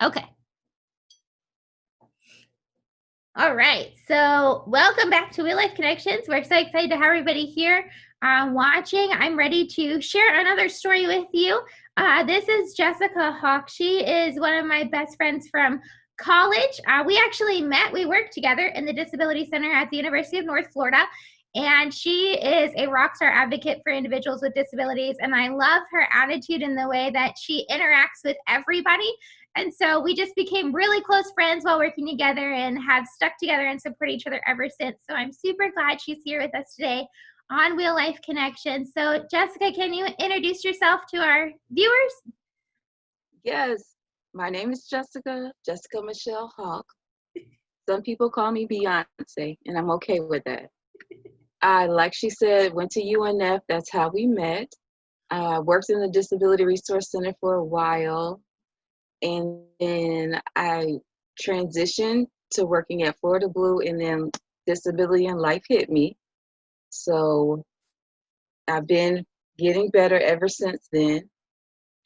Okay. All right. So, welcome back to Real Life Connections. We're so excited to have everybody here watching. I'm ready to share another story with you. This is Jessica Hawk. She is one of my best friends from college. We actually met, we worked together in the Disability Center at the University of North Florida. And she is a rock star advocate for individuals with disabilities. And I love her attitude and the way that she interacts with everybody. And so we just became really close friends while working together and have stuck together and support each other ever since. So I'm super glad she's here with us today on Real Life Connections. So Jessica, can you introduce yourself to our viewers? Yes, my name is Jessica Michelle Hawk. Some people call me Beyonce, and I'm okay with that. Like she said, went to UNF. That's how we met. Worked in the Disability Resource Center for a while, and then I transitioned to working at Florida Blue, and then disability and life hit me. So I've been getting better ever since then.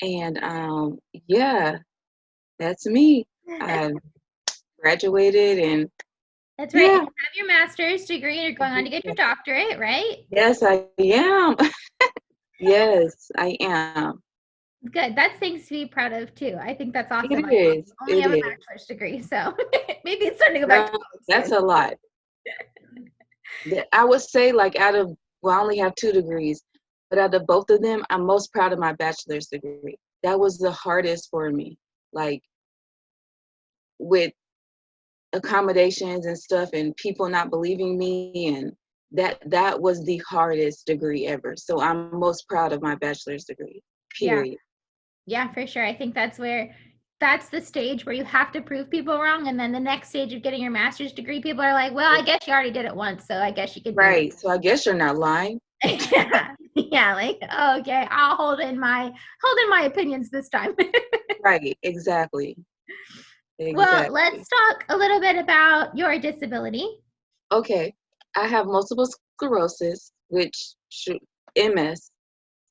And yeah, that's me. I graduated and That's right. And yeah. you have your master's degree and you're going on to get your doctorate, right? Yes, I am. Yes, I am. Good. That's things to be proud of too. I think that's awesome. It I is. only It have a is. bachelor's degree, so maybe it's time to go back to No, college that's soon. a lot. I would say like well, I only have 2 degrees, but out of both of them, I'm most proud of my bachelor's degree. That was the hardest for me. Like with accommodations and stuff and people not believing me, and that was the hardest degree ever. So I'm most proud of my bachelor's degree. Yeah. Period. Yeah, for sure. I think that's the stage where you have to prove people wrong. And then the next stage of getting your master's degree, people are like, well, I guess you already did it once, so I guess you could do Right. So I guess you're not lying. it. Yeah. Yeah, like, oh, okay, I'll hold in my opinions this time. Right. Exactly. Well, Exactly. let's talk a little bit about your disability. Okay. I have multiple sclerosis, MS,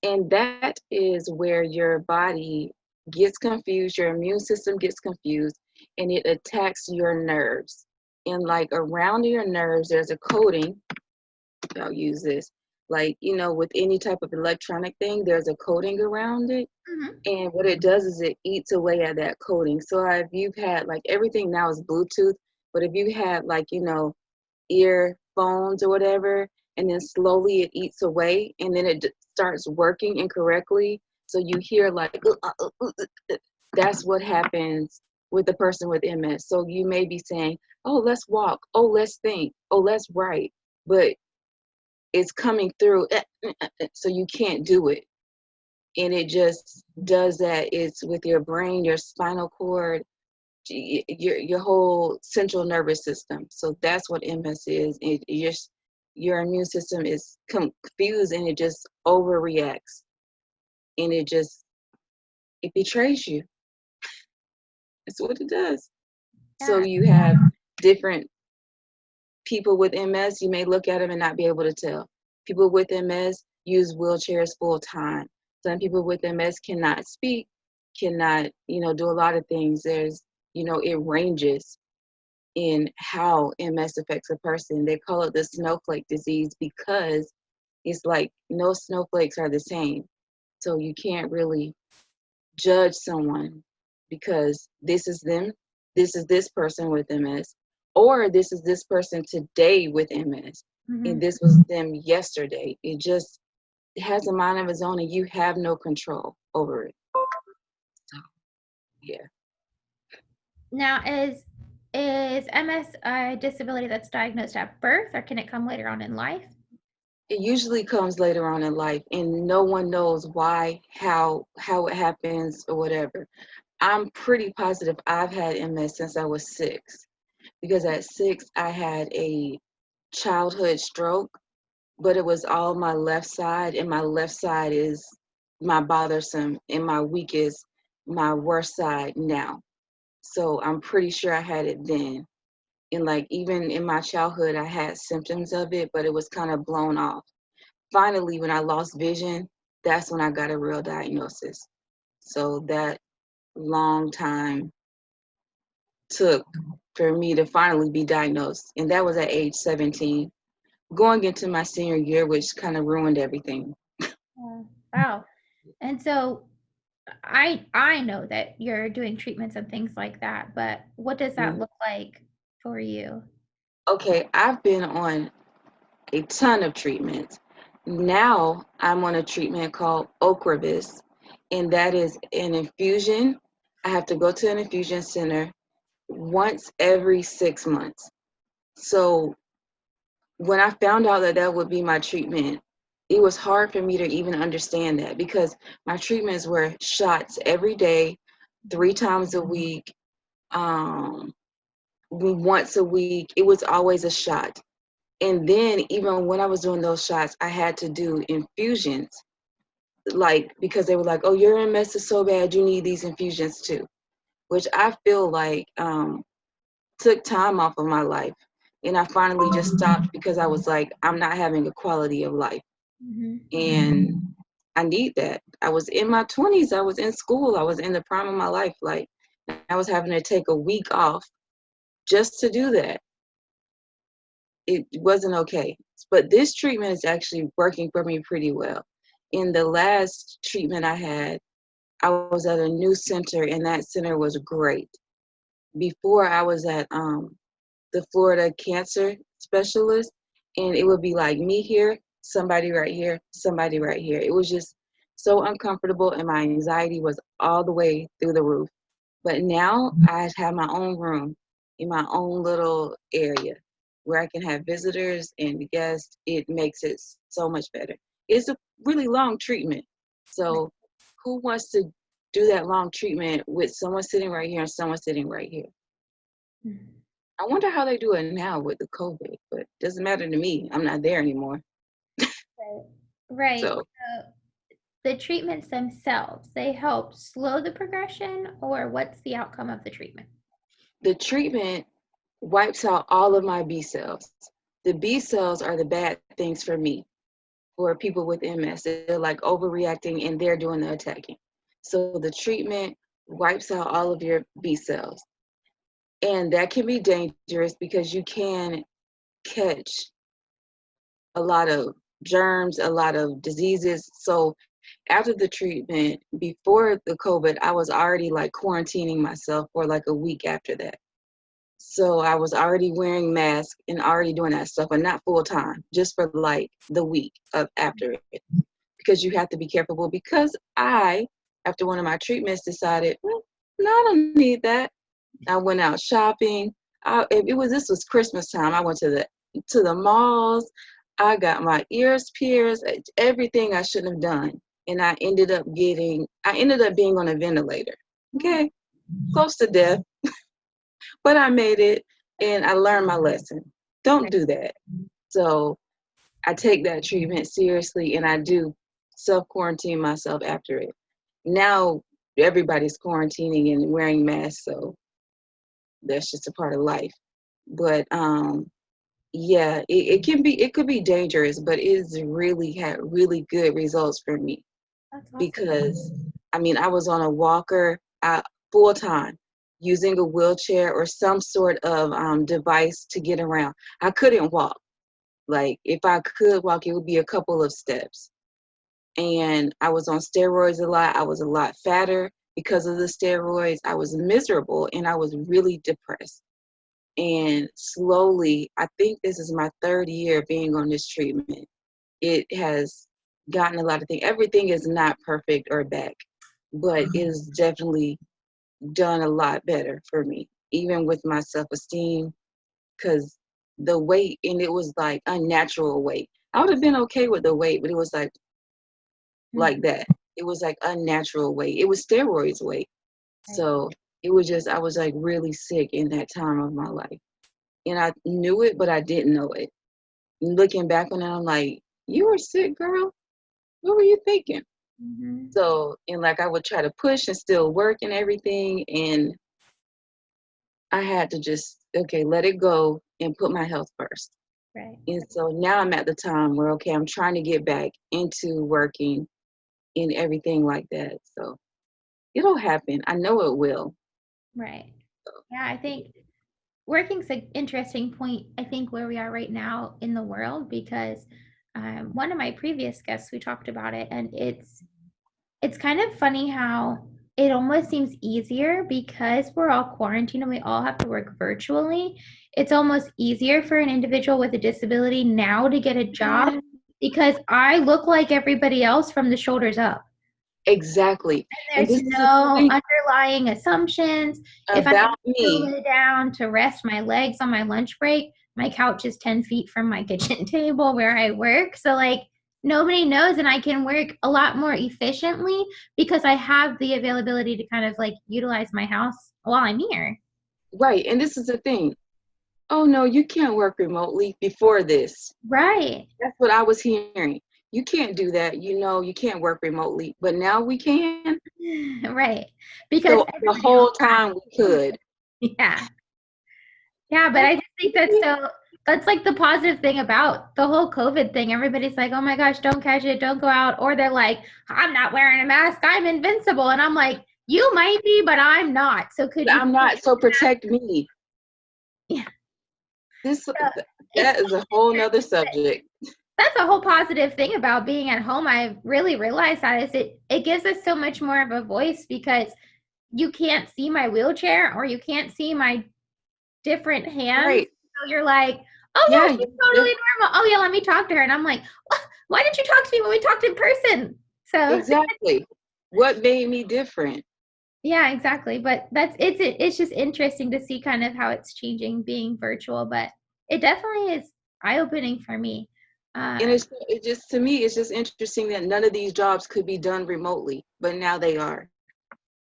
and that is where your body gets confused, your immune system gets confused, and it attacks your nerves. And like around your nerves, there's a coating. I'll use this. Like, with any type of electronic thing, there's a coating around it. Mhm. And what it does is it eats away at that coating. So if you've had like everything now is Bluetooth, but if you had like, earphones or whatever, and then slowly it eats away and then it starts working incorrectly. So you hear like, that's what happens with the person with MS. So you may be saying, oh, let's walk. Oh, let's think. Oh, let's write. But it's coming through. So you can't do it. And it just does that. It's with your brain, your spinal cord, your whole central nervous system. So that's what MS is. Your immune system is confused and it just overreacts, and it betrays you. That's what it does. So Yeah. you have different people with MS. You may look at them and not be able to tell. People with MS use wheelchairs full time. Some people with MS cannot speak, cannot, do a lot of things. It ranges in how MS affects a person. They call it the snowflake disease because it's like no snowflakes are the same. So you can't really judge someone because this is them, this is this person with MS, or this is this person today with MS, and Mhm. this was them yesterday. It has a mind of its own, and you have no control over it. So, yeah. Now, is MS a disability that's diagnosed at birth, or can it come later on in life? It usually comes later on in life, and no one knows why, how it happens, or whatever. I'm pretty positive I've had MS since I was 6, because at 6 I had a childhood stroke, but it was all my left side, and my left side is my bothersome and my worst side now. So I'm pretty sure I had it then. And like even in my childhood, I had symptoms of it, but it was kind of blown off. Finally, when I lost vision, that's when I got a real diagnosis. So that long time took for me to finally be diagnosed. And that was at age 17, going into my senior year, which kind of ruined everything. Wow. And so I know that you're doing treatments and things like that, but what does that Mm. look like for you? Okay, I've been on a ton of treatments. Now I'm on a treatment called Ocrevus, and that is an infusion. I have to go to an infusion center once every 6 months. So when I found out that that would be my treatment, it was hard for me to even understand that because my treatments were shots every day, 3 times a week, um, once a week. It was always a shot. And then even when I was doing those shots, I had to do infusions, like because they were like, "Oh, your MS is so bad, you need these infusions too," which I feel like took time off of my life. And I finally just stopped because I was like, I'm not having a quality of life. Mm-hmm. And I need that. I was in my 20s, I was in school, I was in the prime of my life. Like, I was having to take a week off just to do that. It wasn't okay. But this treatment is actually working for me pretty well. In the last treatment I had, I was at a new center, and that center was great. Before I was at the Florida cancer specialist, and it would be like me here, somebody right here, somebody right here. It was just so uncomfortable, and my anxiety was all the way through the roof. But now I have my own room in my own little area where I can have visitors and guests. It makes it so much better. It's a really long treatment. So who wants to do that long treatment with someone sitting right here and someone sitting right here? Mm-hmm. I wonder how they do it now with the COVID, but it doesn't matter to me. I'm not there anymore. Right. Right. So So the treatments themselves, they help slow the progression, or what's the outcome of the treatment? the treatment wipes out all of my B cells. The B cells are the bad things for me, for people with MS. They're like overreacting and they're doing the attacking. So the treatment wipes out all of your B cells. And that can be dangerous because you can catch a lot of germs, a lot of diseases. So after the treatment, before the COVID, I was already like quarantining myself for like a week after that. So I was already wearing masks and already doing that stuff, but not full time, just for like the week of after it, because you have to be careful. Well, because I, after one of my treatments, decided, well, no, I don't need that. I went out shopping. This was Christmas time. I went to the malls. I got my ears pierced, everything I shouldn't have done. And I ended up being on a ventilator. Okay, close to death, but I made it and I learned my lesson. Don't Right. do that. So I take that treatment seriously and I do self quarantine myself after it. Now everybody's quarantining and wearing masks, so that's just a part of life. But yeah, it could be dangerous, but it's really had really good results for me That's awesome. because I mean I was on a walker full time using a wheelchair or some sort of device to get around. I couldn't walk. Like if I could walk, it would be a couple of steps. And I was on steroids a lot. I was a lot fatter because of the steroids. I was miserable and I was really depressed. And slowly, I think this is my third year being on this treatment. It has gotten a lot of things. Everything is not perfect or back, but it has definitely done a lot better for me, even with my self-esteem, because the weight, and it was like unnatural weight. I would have been okay with the weight, but it was like that. It was like unnatural weight. It was steroids weight. Right. So it was just, I was like really sick in that time of my life. And I knew it, but I didn't know it. And looking back on it, I'm like, you were sick, girl. What were you thinking? Mm-hmm. So, and like I would try to push and still work and everything. And I had to just, okay, let it go and put my health first. Right. And so now I'm at the time where, okay, I'm trying to get back into working and everything like that. So it'll happen. I know it will. Right. Yeah, I think working's an interesting point, I think, where we are right now in the world because one of my previous guests, we talked about it, and it's kind of funny how it almost seems easier because we're all quarantined and we all have to work virtually. It's almost easier for an individual with a disability now to get a job Yeah. because I look like everybody else from the shoulders up. Exactly. And There's this is the no thing underlying assumptions. If I about go me. lay down to rest my legs on my lunch break, my couch is 10 feet from my kitchen table where I work. So, like, nobody knows, and I can work a lot more efficiently because I have the availability to kind of like utilize my house while I'm here. Right. And this is the thing. Oh, no, you can't work remotely before this. Right. That's what I was hearing. You can't do that. You know, you can't work remotely. But now we can. Right. Because So the everybody else whole time we could. has. Yeah. Yeah, but That's I just think that's like the positive thing about the whole COVID thing. Everybody's like, "Oh my gosh, don't catch it, don't go out." Or they're like, "I'm not wearing a mask, I'm invincible." And I'm like, "You might be, but I'm not. So could you I'm please?" not, so protect me. Yeah. This So it's that is a whole nother subject. that's a whole positive thing about being at home. I really realized that is it gives us so much more of a voice because you can't see my wheelchair or you can't see my different hands. Right. So you're like, oh Yeah, no, she's totally normal. Oh yeah, let me talk to her. And I'm like, what? Why didn't you talk to me when we talked in person? So exactly. What made me different? yeah, exactly. But it's just interesting to see kind of how it's changing being virtual. But it definitely is eye opening for me. And Uh, it just, to me, it's just interesting that none of these jobs could be done remotely, but now they are.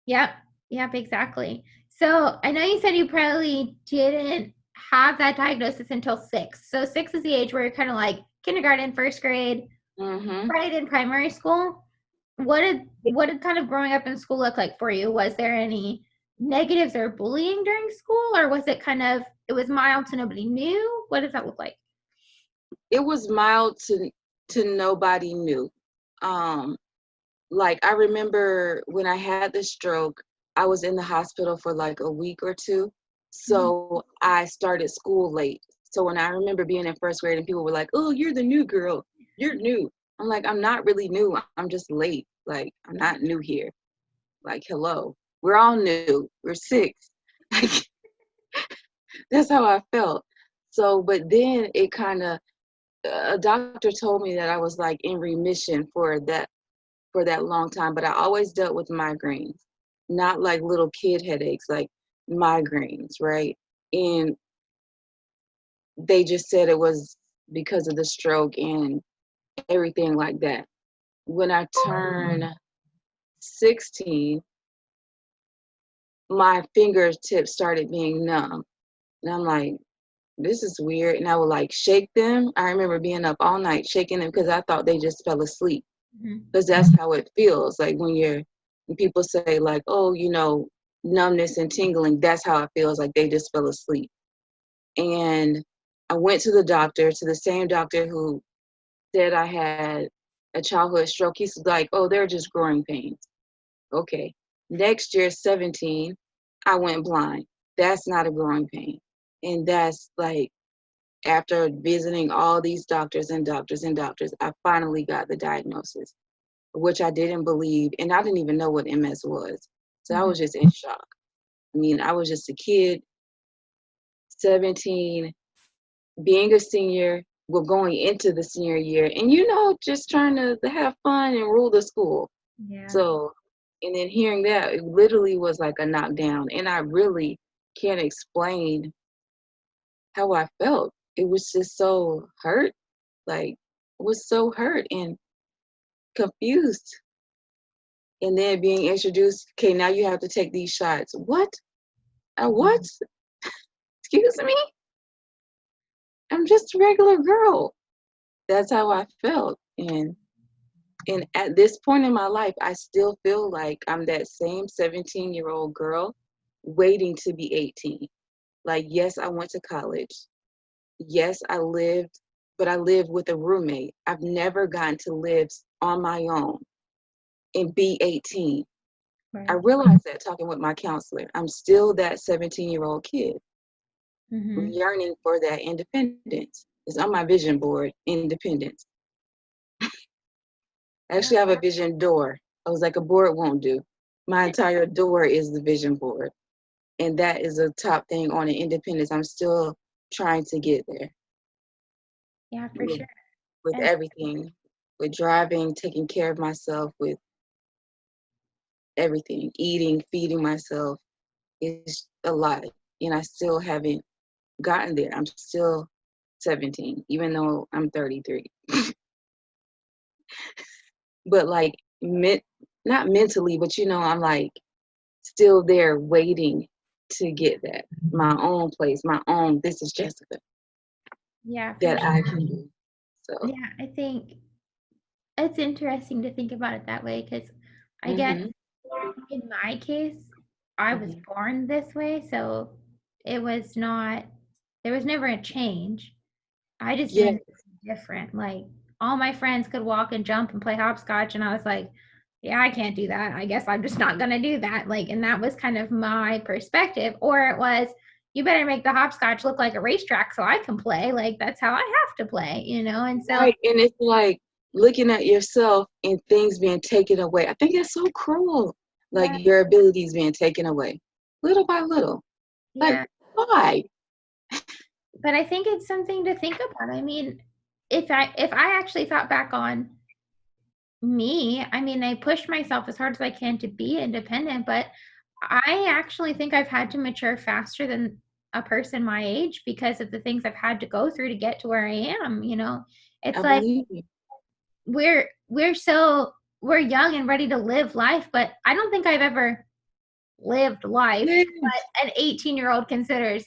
yep, yep, exactly. So I know you said you probably didn't have that diagnosis until 6. So 6 is the age where you're kind of like kindergarten, first grade, Mm-hmm. right in primary school. What did kind of growing up in school look like for you? Was there any negatives or bullying during school, or was it kind of it was mild to nobody knew? What does that look like? It was mild to nobody knew. Um, like I remember when I had the stroke, I was in the hospital for like a week or two. Mhm. So I started school late. So when I remember being in first grade and people were like, "Oh, you're the new girl. You're new." I'm like, "I'm not really new. I'm just late. Like, I'm not new here. Like, hello. We're all new. We're six." Like, that's how I felt. So, but then it kind of, a doctor told me that I was like in remission for that long time, but I always dealt with migraines, not like little kid headaches, like migraines, right? And they just said it was because of the stroke and everything like that. When I turned 16, my fingertips started being numb. And I'm like, this is weird. And I would like shake them. I remember being up all night shaking them because I thought they just fell asleep. Mhm. Because that's how it feels. Like when people say like, oh, you know, numbness and tingling, that's how it feels, like they just fell asleep. And I went to the doctor, to the same doctor who said I had a childhood stroke. He's like, oh, they're just growing pains. Okay. Next year, 17, I went blind. That's not a growing pain. And that's like, after visiting all these doctors and doctors and doctors, I finally got the diagnosis, which I didn't believe. And I didn't even know what MS was. So I Mhm. was just in shock. I mean, I was just a kid, 17, being a senior, well, going into the senior year, and just trying to have fun and rule the school. Yeah. So, and then hearing that, it literally was like a knockdown. And I really can't explain how I felt. It was just so hurt, like, was so hurt and confused. And then being introduced, okay, now you have to take these shots. What? What? Excuse me? I'm just a regular girl. That's how I felt. And at this point in my life, I still feel like I'm that same 17-year-old girl waiting to be 18. Like, yes, I went to college. Yes, I lived, but I lived with a roommate. I've never gotten to live on my own and be 18. I Right. realized that talking with my counselor. I'm still that 17-year-old kid Mm-hmm. yearning for that independence. It's on my vision board, independence. I Yeah. actually have a vision door. I was like, a board won't do. My entire door is the vision board. And that is a top thing on the independence. I'm still trying to get there Yeah, for with, sure. with And everything, with driving, taking care of myself, with everything, eating, feeding myself. It's a lot. And I still haven't gotten there. I'm still 17, even though I'm 33. But like, not mentally, but I'm like still there waiting to get that. My own place, my own, this is Jessica yeah, for that I sure. can do. So, Yeah, I think it's interesting to think about it that way because I guess hmm in my case, I was hmm born this way, so it was not, there was never a change. I just yeah, didn't different. Like all my friends could walk and jump and play hopscotch, and I was like, yeah, I can't do that. I guess I'm just not gonna do that. Like, and that was kind of my perspective. Or it was, you better make the hopscotch look like a racetrack so I can play. Like that's how I have to play, you know? And so right. And it's like looking at yourself and things being taken away. I think that's so cruel. Like yeah, your abilities being taken away little by little. Like, yeah. why? But I think it's something to think about. I mean, if I actually thought back on me, I mean, I pushed myself as hard as I can to be independent, but I actually think I've had to mature faster than a person my age because of the things I've had to go through to get to where I am, you know. It's I like believe you. we're young and ready to live life, but I don't think I've ever lived life to Yes. what an 18-year-old considers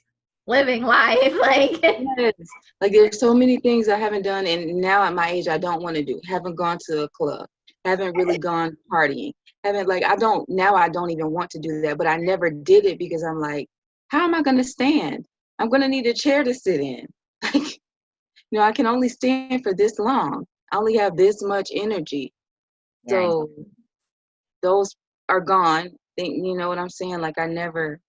living life. Like Yes. Like there's so many things I haven't done, and now at my age I don't want to do. Haven't gone to a club. Haven't really gone partying. Haven't like I don't even want to do that, but I never did it because I'm like, how am I gonna stand? I'm gonna need a chair to sit in. Like, I can only stand for this long. I only have this much energy. yeah, So those are gone. Think you know what I'm saying? Like I never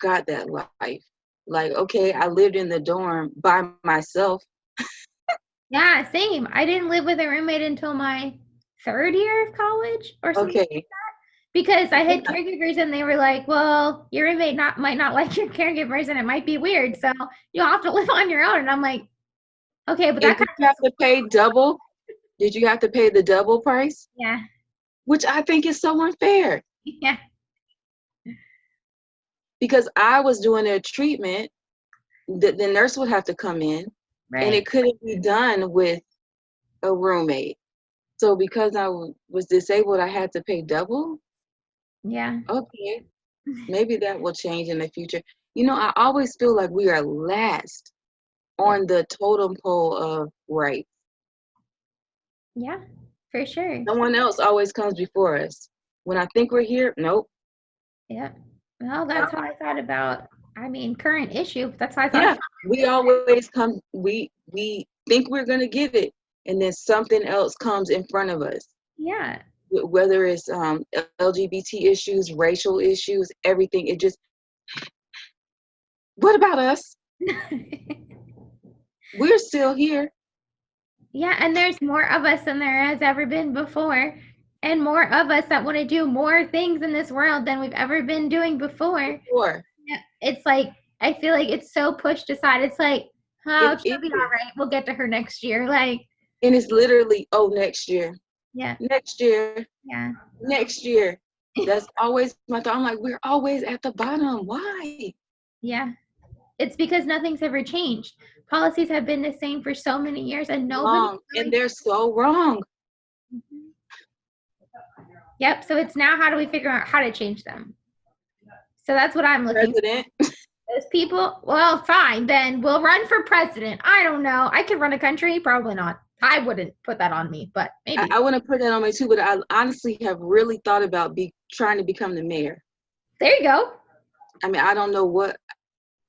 got that life. Like, okay, I lived in the dorm by myself. yeah, same. I didn't live with a roommate until my third year of college or something Okay. because I had Yeah. caregivers and they were like, "Well, your roommate not might not like your caregivers and it might be weird, so you'll have to live on your own." And I'm like, "Okay, but And that did kind you have to pay double? Did you have to pay the double price? yeah, Which I think is so unfair yeah, because I was doing a treatment that the nurse would have to come in and right, it couldn't be done with a roommate. So because I was disabled, I had to pay double. yeah, Okay. Maybe that will change in the future. I always feel like we are last yeah, on the totem pole of rights. yeah, for sure, Someone else always comes before us. When I think we're here, nope. yeah. Well, that's how I thought about. I mean, current issue. That's how I thought. Yeah, we always come. We think we're gonna get it, and then something else comes in front of us. Yeah, Whether it's LGBT issues, racial issues, everything. It just. What about us? We're still here. yeah, and there's more of us than there has ever been before, and more of us that want to do more things in this world than we've ever been doing before. Before Yeah, it's like I feel like it's so pushed aside. It's like, oh, it she'll be all is, right. We'll get to her next year. Like, and it's literally next year, yeah, next year, yeah, next year. That's always my thought. I'm like, we're always at the bottom. Why? yeah. It's because nothing's ever changed. Policies have been the same for so many years, and nobody's Wrong, and really. they're so wrong. Mhm. Yep. So it's now how do we figure out how to change them? So that's what I'm looking for. President. Those people, well, fine, then we'll run for president. I don't know. I could run a country, probably not. I wouldn't put that on me, but maybe. I want to put that on me too, but I honestly have really thought about trying to become the mayor. There you go. I mean, I don't know what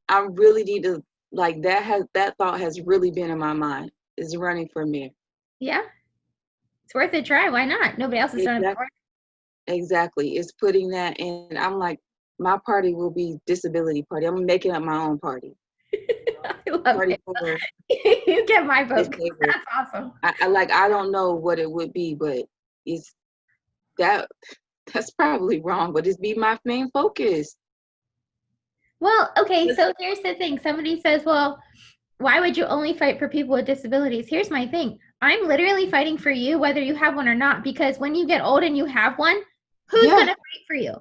I really need to like. That thought has really been in my mind is running for mayor. Yeah, it's worth a try. Why not? Nobody else has done it Exactly. before. Exactly. It's putting that in. I'm like, my party will be disability party. I'm making up my own party. I love Party it. for You get my vote. disabled. That's awesome. I don't know what it would be, but it's that that's probably wrong, but it's be my main focus. Well, okay, Yes. so here's the thing. Somebody says, well, why would you only fight for people with disabilities? Here's my thing. I'm literally fighting for you whether you have one or not, because when you get old and you have one, who's going Yeah. to fight for you?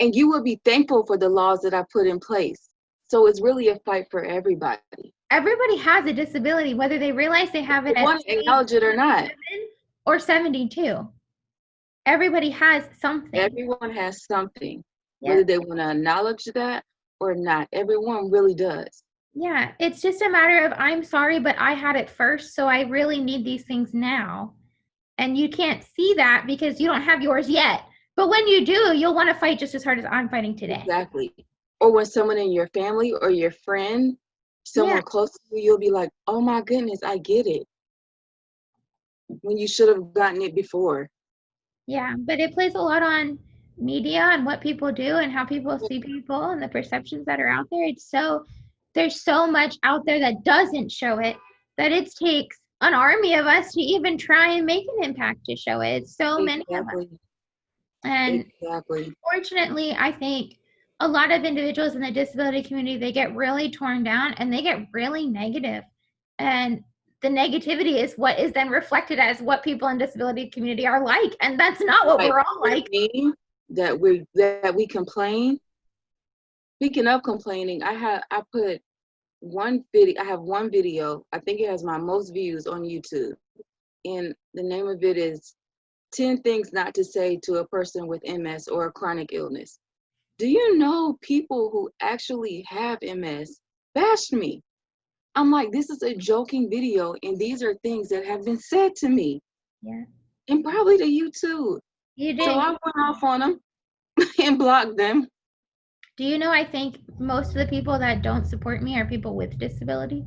And you will be thankful for the laws that I put in place. So it's really a fight for everybody. Everybody has a disability, whether they realize they have You it at want to acknowledge it or not. 7 or 72. Everybody has something. Everyone has something, Yeah. whether they want to acknowledge that or not. Everyone really does. Yeah, it's just a matter of I'm sorry, but I had it first, so I really need these things now. And you can't see that because you don't have yours yet. But when you do, you'll want to fight just as hard as I'm fighting today. Exactly. Or when someone in your family or your friend, Yeah. someone close to you, you'll be like, oh my goodness, I get it. When you should have gotten it before. Yeah, but it plays a lot on media and what people do and how people see people and the perceptions that are out there. There's so much out there that doesn't show it that it takes an army of us to even try and make an impact to show it. It's so many of us. Exactly. And Exactly. fortunately, I think a lot of individuals in the disability community, they get really torn down and they get really negative. And the negativity is what is then reflected as what people in disability community are like. And that's not what Like we're all like. that we complain. Speaking of complaining, I have one video. I think it has my most views on YouTube. And the name of it is 10 things not to say to a person with MS or a chronic illness. Do you know people who actually have MS bashed me? I'm like, this is a joking video, and these are things that have been said to me. Yeah. And probably to you too. You So did. I went off on them and blocked them. Do you know, I think most of the people that don't support me are people with disabilities.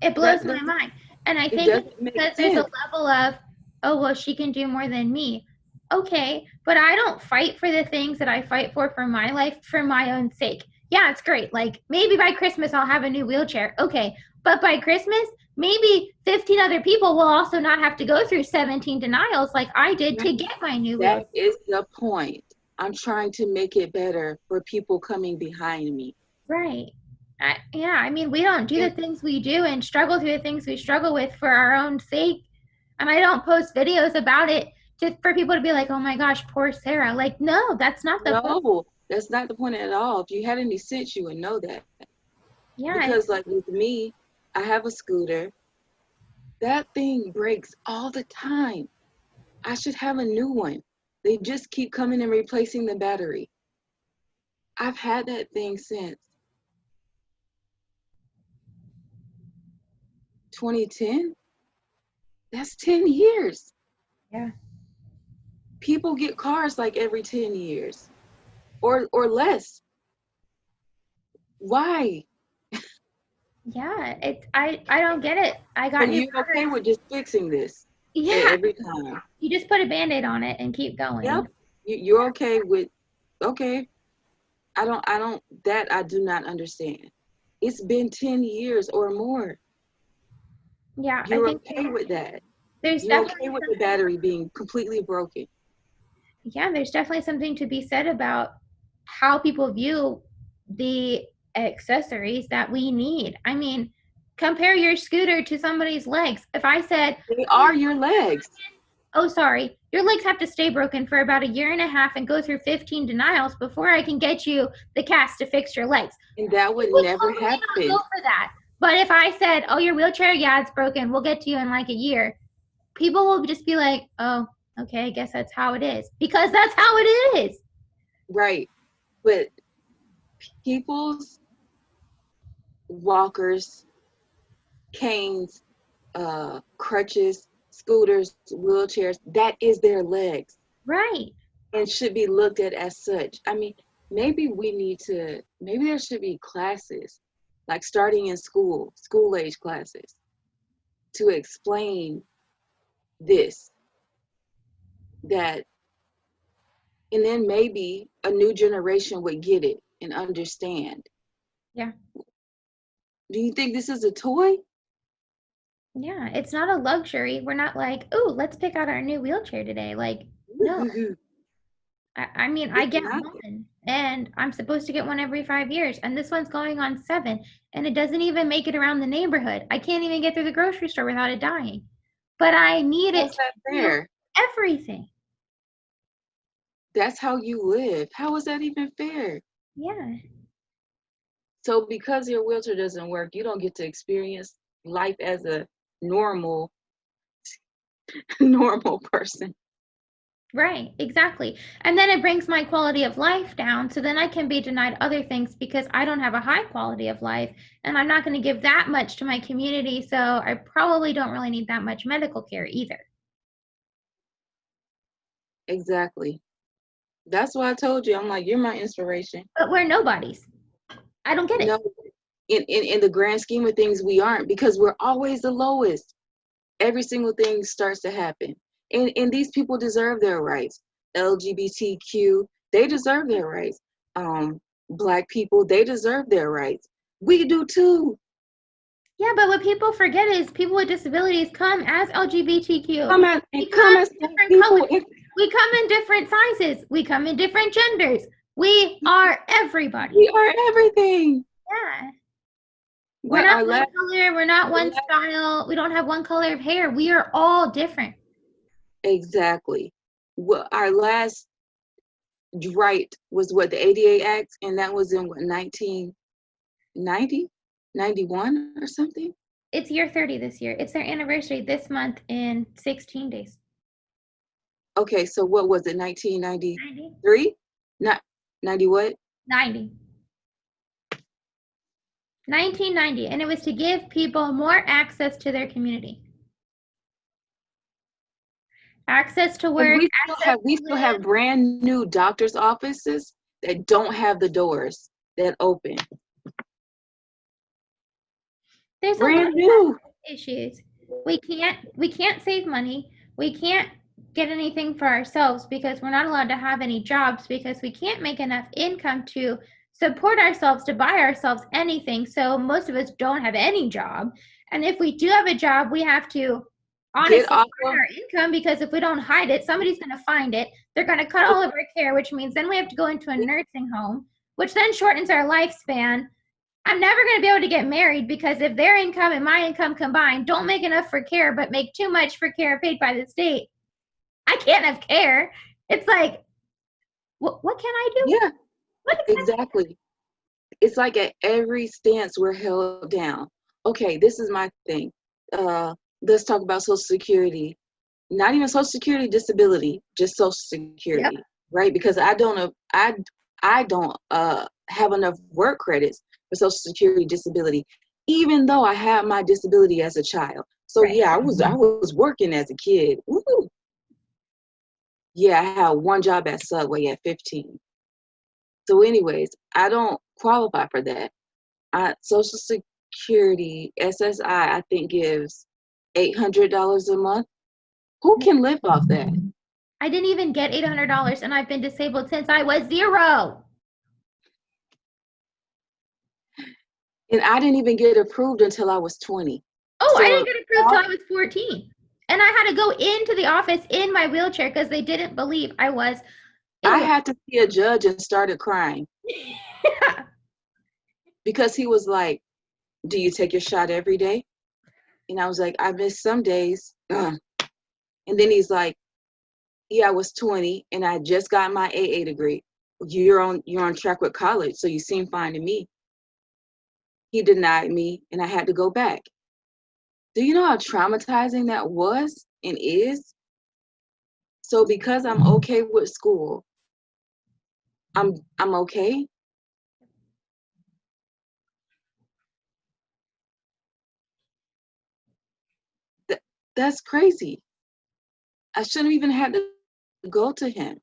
It blows That my doesn't, mind. And I it think it's doesn't make because there's a sense. level of, oh, well, she can do more than me. Okay, but I don't fight for the things that I fight for my life for my own sake. Yeah, it's great. Like maybe by Christmas I'll have a new wheelchair. Okay, but by Christmas, maybe 15 other people will also not have to go through 17 denials like I did to get my new wheelchair. That is the point. I'm trying to make it better for people coming behind me. Right. I mean, we don't do the things we do and struggle through the things we struggle with for our own sake. And I don't post videos about it for people to be like, oh my gosh, poor Sarah. Like, no, that's not the point. No, that's not the point at all. If you had any sense, you would know that. Yeah, Because like with me, I have a scooter. That thing breaks all the time. I should have a new one. They just keep coming and replacing the battery. I've had that thing since 2010. That's 10 years. yeah, People get cars like every 10 years or less. Why? yeah. I don't get it. I got And new you're okay batteries. with just fixing this Yeah, every time. you just put a band-aid on it and keep going. Yep. You're okay with, okay. That I do not understand. It's been 10 years or more. Yeah, I You're think okay with that. there's You're definitely okay with the battery being completely broken. there's definitely something to be said about how people view the accessories that we need. I mean, compare your scooter to somebody's legs. If I said, They oh, are your legs. oh, sorry, your legs have to stay broken for about a year and a half and go through 15 denials before I can get you the cast to fix your legs. And that You would would never totally not go happen. for that. But if I said, oh, your wheelchair, yeah, it's broken, we'll get to you in like a year, people will just be like, oh, okay, I guess that's how it is. Because that's how it is. Right. But people's walkers, canes, crutches, scooters, wheelchairs, that is their legs Right. and should be looked at as such. I mean, maybe there should be classes, like starting in school age classes, to explain this. that, and then maybe a new generation would get it and understand. Yeah. Do you think this is a toy? Yeah, it's not a luxury. We're not like, oh, let's pick out our new wheelchair today. Like, no. I mean, I It's get not. one, and I'm supposed to get one every 5 years, and this one's going on 7, and it doesn't even make it around the neighborhood. I can't even get through the grocery store without it dying. But I need it How's to that do fair? everything. That's how you live. How is that even fair? Yeah. So because your wheelchair doesn't work, you don't get to experience life as a normal normal person. Right, exactly. And then it brings my quality of life down. So then I can be denied other things because I don't have a high quality of life. And I'm not going to give that much to my community. So I probably don't really need that much medical care either. Exactly. That's why I told you, I'm like, you're my inspiration. But we're nobodies. I don't get it. No, in the grand scheme of things, we aren't, because we're always the lowest. Every single thing starts to happen. And these people deserve their rights. LGBTQ, they deserve their rights. Black people, they deserve their rights. We do too. Yeah, but what people forget is people with disabilities come as LGBTQ. Come at We and come come as in different people. colors. We come in different sizes. We come in different genders. We are everybody. We are everything. Yeah. We're What not our one last, color. We're not one style. We don't have one color of hair. We are all different. exactly. What our last right was what, the ADA Act, and that was in what, 1990, 91 or something. It's year 30 this year. It's their anniversary this month in 16 days. Okay, so what was it, 90? 1993? Not 90 what? 90. 1990. And it was to give people more access to their community. Access to And work, access we to still live. have brand new doctor's offices that don't have the doors that open. There's a lot Brand of new. issues. We can't save money. We can't get anything for ourselves because we're not allowed to have any jobs because we can't make enough income to support ourselves to buy ourselves anything. So most of us don't have any job. And if we do have a job, we have to Get honestly off hide of our income because if we don't hide it, somebody's going to find it. They're going to cut all of our care, which means then we have to go into a nursing home, which then shortens our lifespan. I'm never going to be able to get married because if their income and my income combined don't make enough for care, but make too much for care paid by the state, I can't have care. It's like, what can I do? Yeah, What exactly. It's like at every stance we're held down. Okay, this is my thing. Let's talk about Social Security. Not even Social Security disability, just Social Yep. Security, right? Because I don't have enough work credits for Social Security disability, even though I had my disability as a child. So Right. yeah, I was working as a kid. Woo. Yeah, I had one job at Subway at 15. So anyways, I don't qualify for that. Social Security, SSI, I think gives $800 a month. Who can live off that? I didn't even get $800 and I've been disabled since I was 0. And I didn't even get approved until I was 20. Oh, I didn't So get approved till I was 14. And I had to go into the office in my wheelchair because they didn't believe I was I able. had to see a judge and started crying because he was like, "Do you take your shot every day?" And I was like, "I miss some days." And then he's like, "Yeah, I was 20 and I just got my AA degree. You're on track with college, so you seem fine to me." He denied me and I had to go back. Do you know how traumatizing that was and is? So because I'm okay with school, I'm okay. Th- that's crazy. I shouldn't even have to go to him.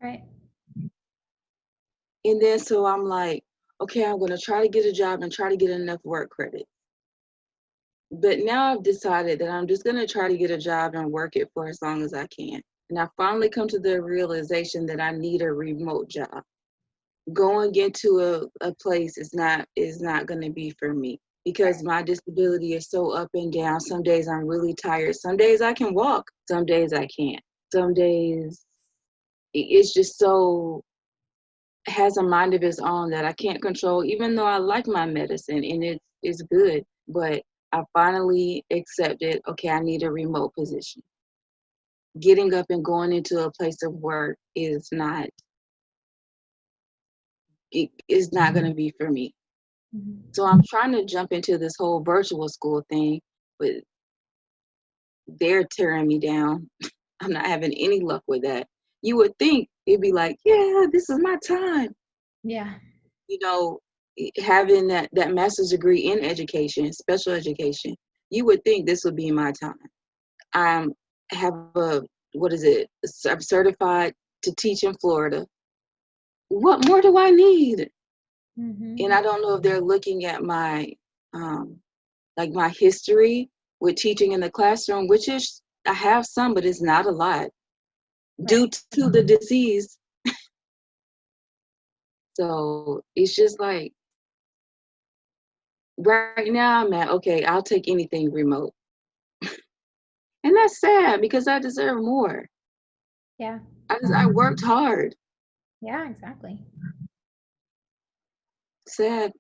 Right. And then so I'm like, okay, I'm gonna try to get a job and try to get enough work credit. But now I've decided that I'm just gonna try to get a job and work it for as long as I can. And I finally come to the realization that I need a remote job. Going into a place is not going to be for me because my disability is so up and down. Some days I'm really tired. Some days I can walk. Some days I can't. Some days it's just so has a mind of its own that I can't control, even though I like my medicine and it's good. But I finally accepted, okay, I need a remote position. Getting up and going into a place of work is not going to be for me. Mm-hmm. So I'm trying to jump into this whole virtual school thing, but they're tearing me down. I'm not having any luck with that. You would think it'd be like, yeah, this is my time. Yeah. You know, having that master's degree in education, special education, you would think this would be my time. I have I'm certified to teach in Florida. What more do I need? Mm-hmm. And I don't know if they're looking at my like my history with teaching in the classroom, which is I have some, but it's not a lot due Right. to the disease. So it's just like right now I'm at, okay, I'll take anything remote. And that's sad because I deserve more. Yeah. I worked hard. Yeah, exactly. Sad.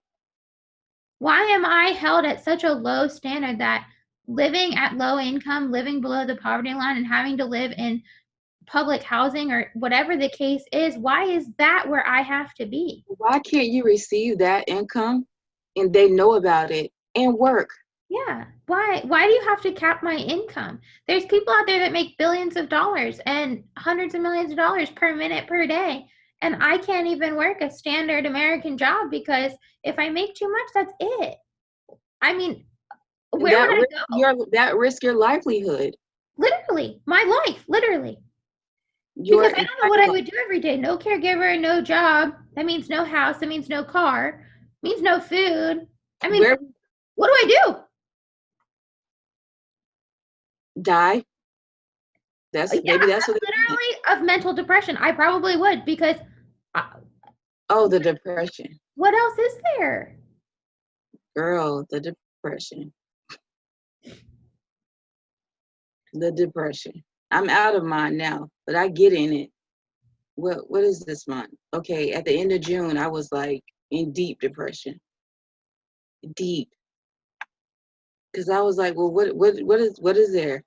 Why am I held at such a low standard that living at low income, living below the poverty line, and having to live in public housing or whatever the case is, why is that where I have to be? Why can't you receive that income and they know about it and work? Yeah. Why do you have to cap my income? There's people out there that make billions of dollars and hundreds of millions of dollars per minute per day. And I can't even work a standard American job because if I make too much, that's it. I mean, And where would I go? that risk your livelihood, Literally, my life, literally. your Because I don't know entire what I life. would do every day. No caregiver, no job. That means no house. That means no car. Means no food. I mean, Where what do I do? die? Yeah, Maybe that's what it meant. literally of mental depression. I probably would because uh, Oh, the depression. what else is there? Girl, the depression. The depression. I'm out of mine now, but I get in it. What is this month? Okay, at the end of June, I was like in deep depression. Deep. Because I was like, well, what is there?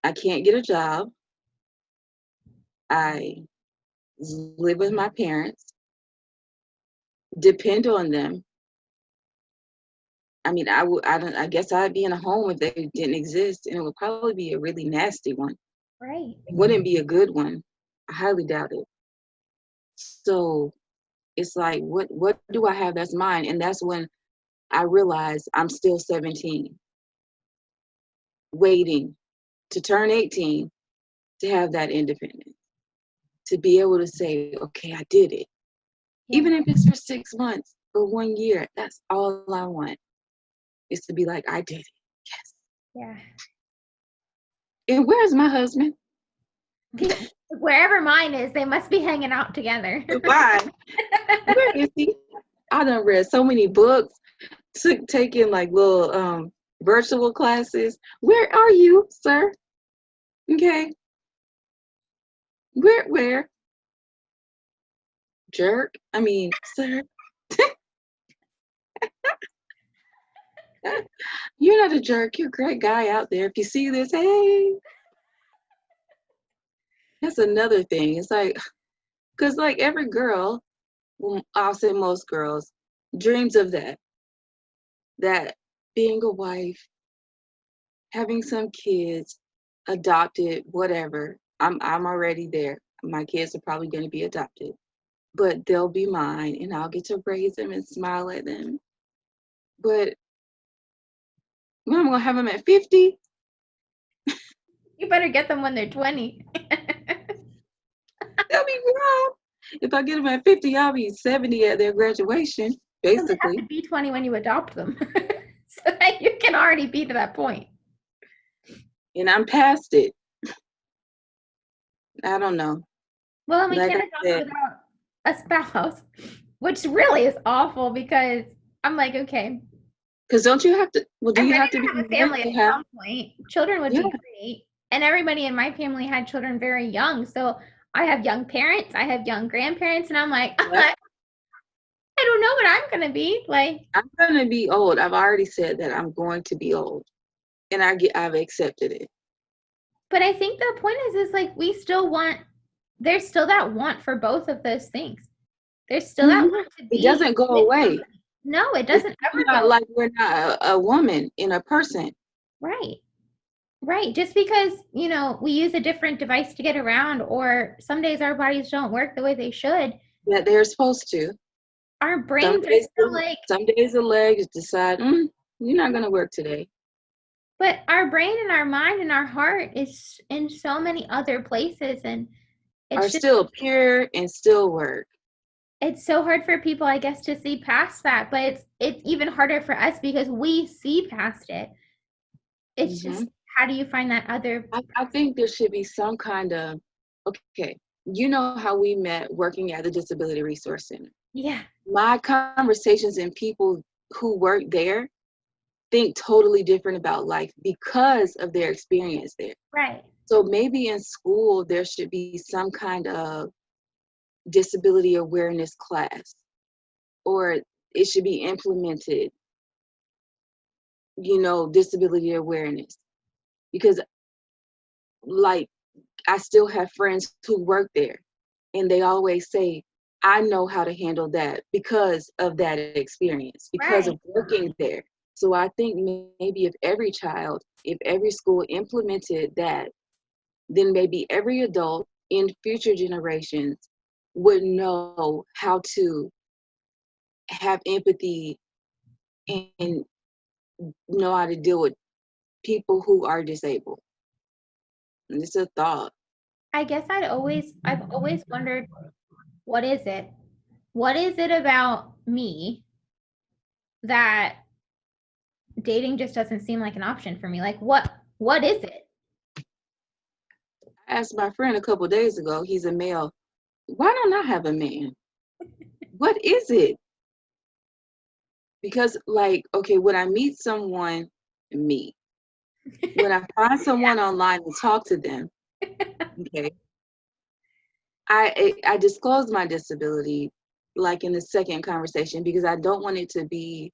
I can't get a job. I live with my parents, depend on them. I mean, I guess I'd be in a home if they didn't exist, and it would probably be a really nasty one. Right. It wouldn't be a good one. I highly doubt it. So it's like, what do I have that's mine? And that's when I realized I'm still 17, waiting to turn 18 to have that independence, to be able to say, okay, I did it. Yeah. Even if it's for 6 months or 1 year, that's all I want is to be like, I did it. Yes. Yeah. And where's my husband? Wherever mine is, they must be hanging out together. Goodbye. Where is he? I done read so many books, taking like little virtual classes. Where are you, sir? Okay. Where? Jerk. I mean, sir. You're not a jerk. You're a great guy out there. If you see this, hey. That's another thing. It's like, because like every girl, well, I'll say most girls, dreams of that being a wife, having some kids, adopted, whatever. I'm already there. My kids are probably going to be adopted, but they'll be mine, and I'll get to raise them and smile at them. But when I'm gonna have them at 50, You better get them when they're 20. they'll be grown. If I get them at 50, I'll be 70 at their graduation, So they have to basically. be 20 when you adopt them. So that you can already be to that point. And I'm past it. I don't know. Well, and we Like I can't adopt said, without a spouse, which really is awful because I'm like, okay, because don't you have to? Well, do I'm you ready have to to be have a married family at to have? some point. Children would Yeah, be great. And everybody in my family had children very young. So I have young parents, I have young grandparents, and I'm like, yeah. I don't know what I'm going to be. Like, I'm gonna be old. I've already said that I'm going to be old, and I've accepted it. but I think the point is like we still want, there's still that want for both of those things. There's still that Hmm. want to It be doesn't go with away. somebody. No, it It's doesn't still ever not go. like we're not a woman in a person. Right. Right. Just because, we use a different device to get around, or some days our bodies don't work the way they should, That they're supposed to. our Some brains are days, still like, some days the legs decide, you're not gonna work today. but our brain and our mind and our heart is in so many other places. And Are it's just, still pure and still work. it's so hard for people, I guess, to see past that. But it's even harder for us because we see past it. It's Hmm. just, how do you find that other? I think there should be some kind of, okay, you know how we met working at the Disability Resource Center. Yeah. My conversations and people who work there think totally different about life because of their experience there. Right. So maybe in school, there should be some kind of disability awareness class, or it should be implemented, disability awareness. Because, like, I still have friends who work there, and they always say, I know how to handle that because of that experience, because Right. of working there. So I think maybe if every school implemented that, then maybe every adult in future generations would know how to have empathy and know how to deal with people who are disabled. And it's a thought. I guess I've always wondered, what is it? What is it about me that dating just doesn't seem like an option for me? Like, what is it? I asked my friend a couple days ago, he's a male, why don't I have a man? What is it? Because, like, okay, when I meet someone, me, when I find someone online and talk to them, okay, I disclose my disability like in the second conversation because I don't want it to be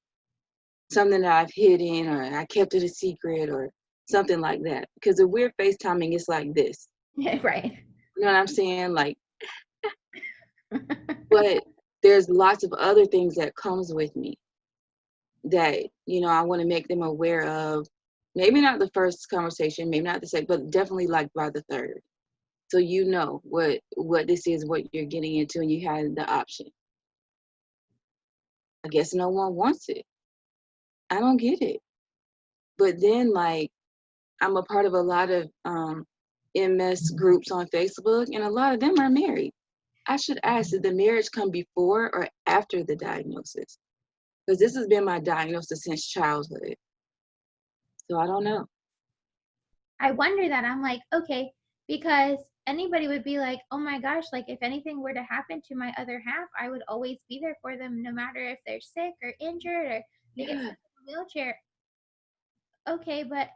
something that I've hidden or I kept it a secret or something like that. Because if we're FaceTiming, it's like this. Yeah, right. You know what I'm saying? Like, but there's lots of other things that comes with me that, I want to make them aware of. Maybe not the first conversation, maybe not the second, but definitely like by the third. So you know what this is, what you're getting into, and you had the option. I guess no one wants it. I don't get it. But then, like, I'm a part of a lot of MS groups on Facebook, and a lot of them are married. I should ask, did the marriage come before or after the diagnosis? Because this has been my diagnosis since childhood. So I don't know. I wonder that. I'm like, okay, because anybody would be like, oh my gosh, like if anything were to happen to my other half, I would always be there for them no matter if they're sick or injured or they get Yeah, stuck in a wheelchair. Okay, but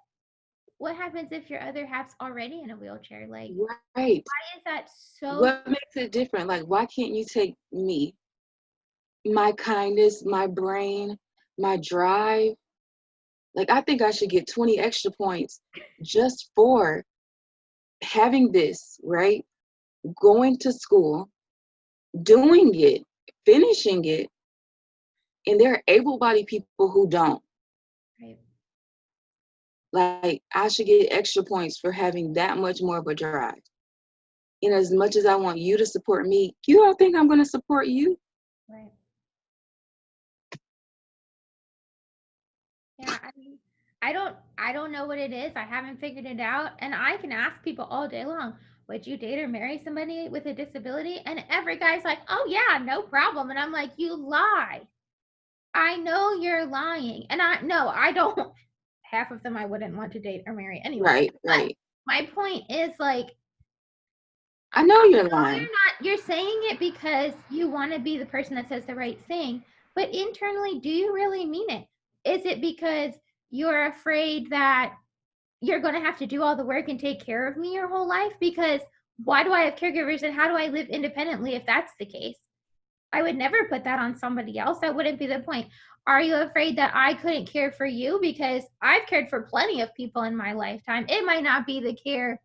what happens if your other half's already in a wheelchair? Like, right. why is that so? What makes it different? Like, why can't you take me, my kindness, my brain, my drive? Like, I think I should get 20 extra points just for having this, right? Going to school, doing it, finishing it, and there are able-bodied people who don't. Right. Like, I should get extra points for having that much more of a drive. And as much as I want you to support me, you don't think I'm going to support you? Right. Yeah, I mean, I don't know what it is. I haven't figured it out. And I can ask people all day long, would you date or marry somebody with a disability? And every guy's like, oh yeah, no problem. And I'm like, you lie. I know you're lying. And I don't. Half of them I wouldn't want to date or marry anyway. Right, But right. my point is like, I know you're No, lying. you're not. You're saying it because you want to be the person that says the right thing. But internally, do you really mean it? Is it because you're afraid that you're going to have to do all the work and take care of me your whole life? Because why do I have caregivers and how do I live independently if that's the case? I would never put that on somebody else. That wouldn't be the point. Are you afraid that I couldn't care for you? Because I've cared for plenty of people in my lifetime. It might not be the care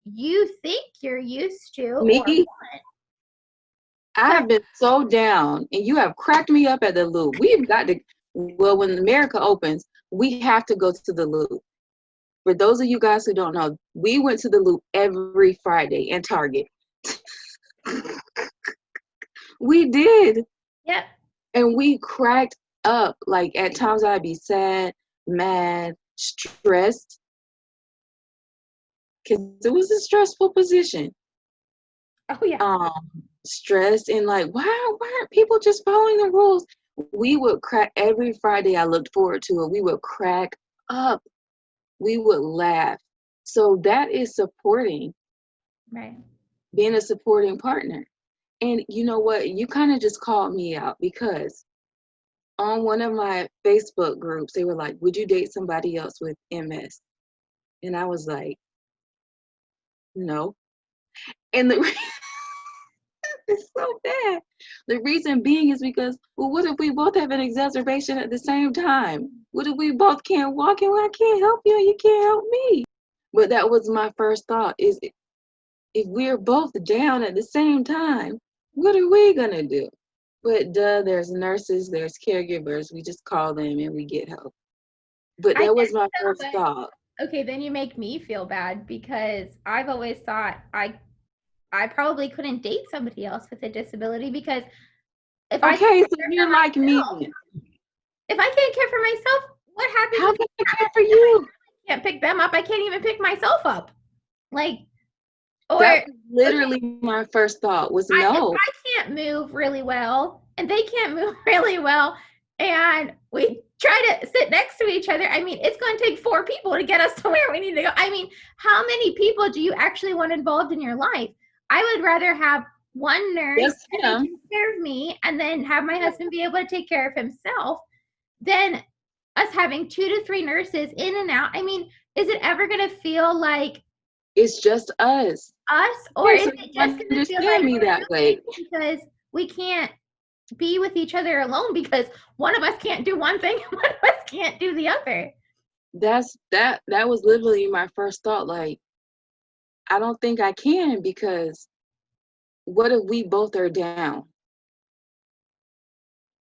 you think you're used to or Me, want. I But have been so down, and you have cracked me up at the loop. We've got to, well, when America opens, we have to go to the loop. For those of you guys who don't know, we went to the loop every Friday in Target. We did. yep. And we cracked up. Like at times I'd be sad, mad, stressed, because it was a stressful position. Oh yeah. Um, Stressed and like, why aren't people just following the rules? We would crack every Friday. I looked forward to it. We would crack up. We would laugh. So that is supporting, Right. being a supporting partner. And you know what? You kind of just called me out because on one of my Facebook groups, they were like, would you date somebody else with MS? And I was like, no. And the it's so bad. The reason being is because, well, what if we both have an exacerbation at the same time? What if we both can't walk and I can't help you and you can't help me? But that was my first thought is if we're both down at the same time, what are we gonna do? But there's nurses, there's caregivers. We just call them and we get help. But I that was guess my so, first but thought. okay, then you make me feel bad because I've always thought I probably couldn't date somebody else with a disability because if I Okay, can't so care for you're like myself, me. if I can't care for myself, what happens How if can I I care for you? can't pick them up? I can't even pick myself up. Like, or That was okay, literally my first thought was if no. I can't move really well and they can't move really well, and we try to sit next to each other, I mean, it's going to take 4 people to get us to where we need to go. I mean, how many people do you actually want involved in your life? I would rather have one nurse Just and they him. take care of me and then have my husband be able to take care of himself than us having 2 to 3 nurses in and out. I mean, is it ever going to feel like It's just us. us, or Okay, is so it you just going to feel understand like me we're that way. roommates because we can't be with each other alone because one of us can't do one thing and one of us can't do the other? That was literally my first thought. Like, I don't think I can because what if we both are down?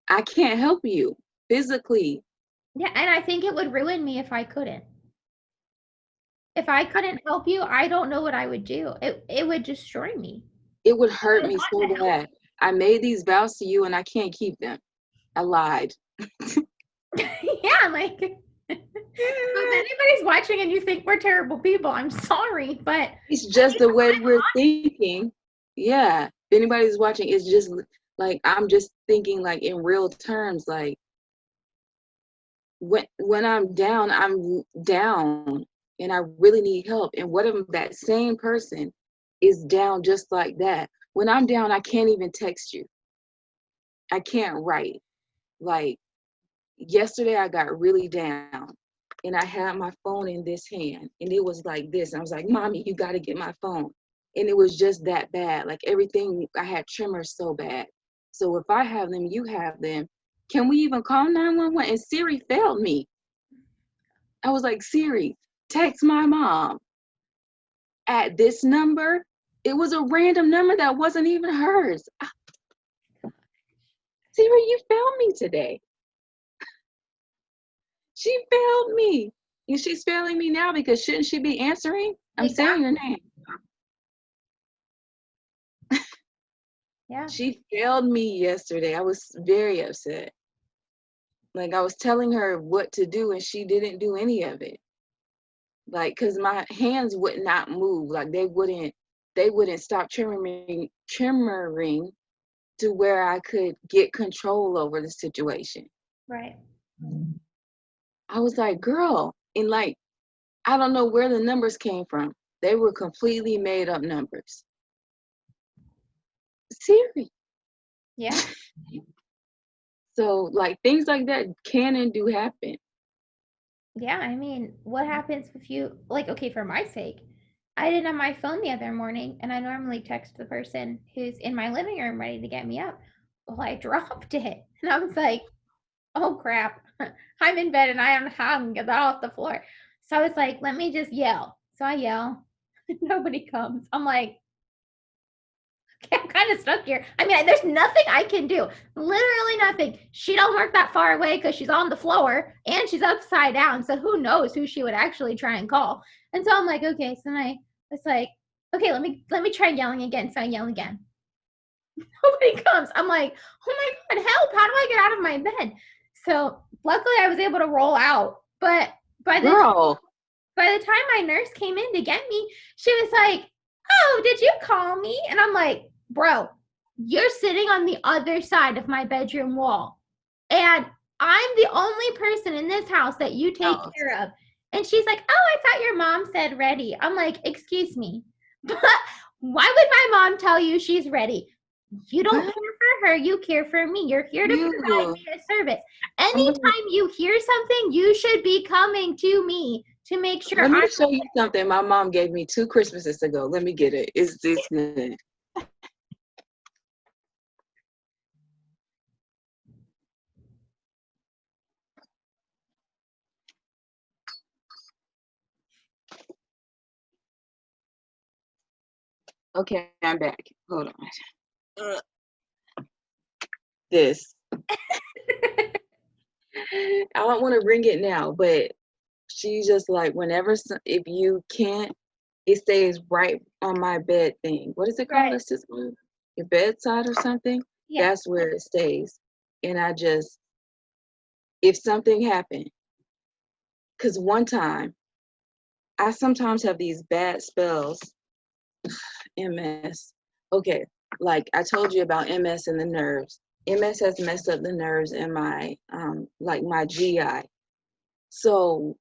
I can't help you physically. Yeah, and I think it would ruin me if I couldn't. If I couldn't help you, I don't know what I would do. It would destroy me. It would I hurt would me want so to help. bad. I made these vows to you and I can't keep them. I lied. Yeah, like so if anybody's watching and you think we're terrible people, I'm sorry, but It's just the way we're thinking. Yeah. If anybody's watching, it's just like I'm just thinking like in real terms, like when I'm down and I really need help. And what if that same person is down just like that? When I'm down, I can't even text you. I can't write. Like yesterday I got really down and I had my phone in this hand and it was like this. And I was like, Mommy, you gotta get my phone. And it was just that bad. Like everything, I had tremors so bad. So if I have them, you have them. Can we even call 911? And Siri failed me. I was like, Siri, text my mom at this number. It was a random number that wasn't even hers. Siri, you failed me today. She failed me. And she's failing me now because shouldn't she be answering? I'm saying her Exactly. name. Yeah. She failed me yesterday. I was very upset. Like I was telling her what to do and she didn't do any of it. Like, cause my hands would not move. Like they wouldn't stop tremoring to where I could get control over the situation. Right. I was like, girl, and like, I don't know where the numbers came from. They were completely made up numbers. serious. Yeah. So like things like that can and do happen. Yeah, I mean, what happens if you, like, okay, for my sake, I didn't have my phone the other morning, and I normally text the person who's in my living room ready to get me up. Well, I dropped it, and I was like, oh crap, I'm in bed and I am hung, get that off the floor. So I was like, let me just yell. So I yell, nobody comes. I'm like, okay, I'm kind of stuck here. I mean, there's nothing I can do. Literally nothing. She don't work that far away because she's on the floor and she's upside down. So who knows who she would actually try and call. And so I'm like, okay. So then I was like, okay, let me try yelling again. So I yell again. Nobody comes. I'm like, oh my God, help. How do I get out of my bed? So luckily I was able to roll out. But by the Girl. by the time my nurse came in to get me, she was like, oh, did you call me? And I'm like, bro, you're sitting on the other side of my bedroom wall. And I'm the only person in this house that you take care of. And she's like, oh, I thought your mom said ready. I'm like, excuse me. But why would my mom tell you she's ready? You don't What? care for her, you care for me. You're here to provide me a service. Anytime you hear something, you should be coming to me to make sure Let I'm me show you something my mom gave me 2 Christmases ago. Let me get it. It's good. Okay, I'm back. Hold on. This. I don't want to bring it now, but she just like whenever if you can't, it stays right on my bed thing. What is it called? right. It's just on your bedside or something. Yeah. That's where it stays. And I just, if something happened, because one time I sometimes have these bad spells, MS. Okay, like I told you about MS and the nerves. MS has messed up the nerves in my like my GI. So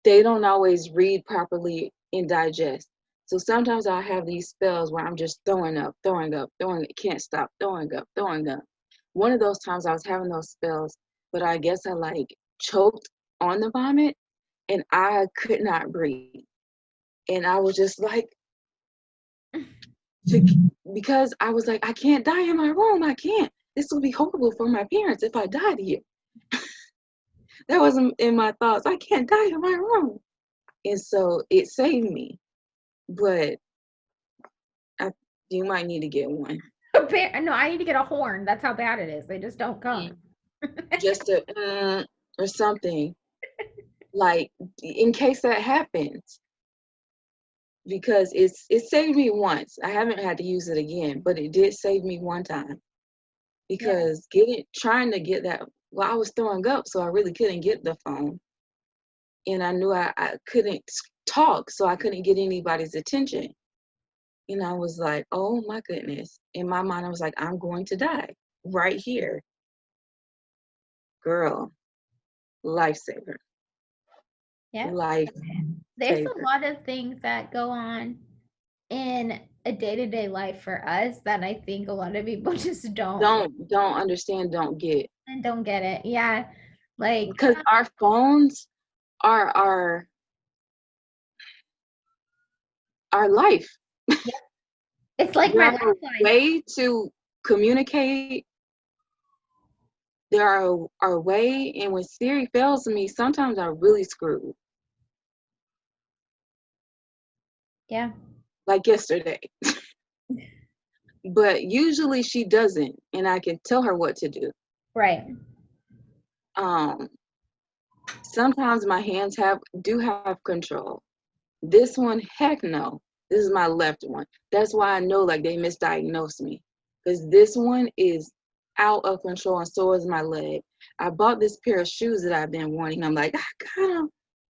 they don't always read properly and digest. So sometimes I'll have these spells where I'm just throwing up, can't stop, throwing up, throwing up. One of those times I was having those spells, but I guess I like choked on the vomit and I could not breathe. And I was just like, because I was like, I can't die in my room. I can't. This would be horrible for my parents if I died here. That wasn't in my thoughts. I can't die in my room. And so it saved me. But you might need to get one. No, I need to get a horn. That's how bad it is. They just don't come. Just to, or something. Like, in case that happens. Because it saved me once. I haven't had to use it again, but it did save me one time. Because trying to get that, well, I was throwing up, so I really couldn't get the phone. And I knew I couldn't talk, so I couldn't get anybody's attention. And I was like, oh my goodness. In my mind, I was like, I'm going to die right here. Girl, lifesaver. Yeah. Life There's saver. a lot of things that go on in a day-to-day life for us that I think a lot of people just Don't understand, don't get. and don't get it. Yeah. Like, Because our phones are our life. yeah, it's like my They're a lifeline. way to communicate. There are our way, and when Siri fails me, sometimes I'm really screwed. Yeah. Like yesterday. But usually she doesn't, and I can tell her what to do. Right. Um, sometimes my hands do have control. This one, heck no. This is my left one. That's why I know like they misdiagnosed me. Because this one is out of control and so is my leg. I bought this pair of shoes that I've been wanting. I'm like, I got them.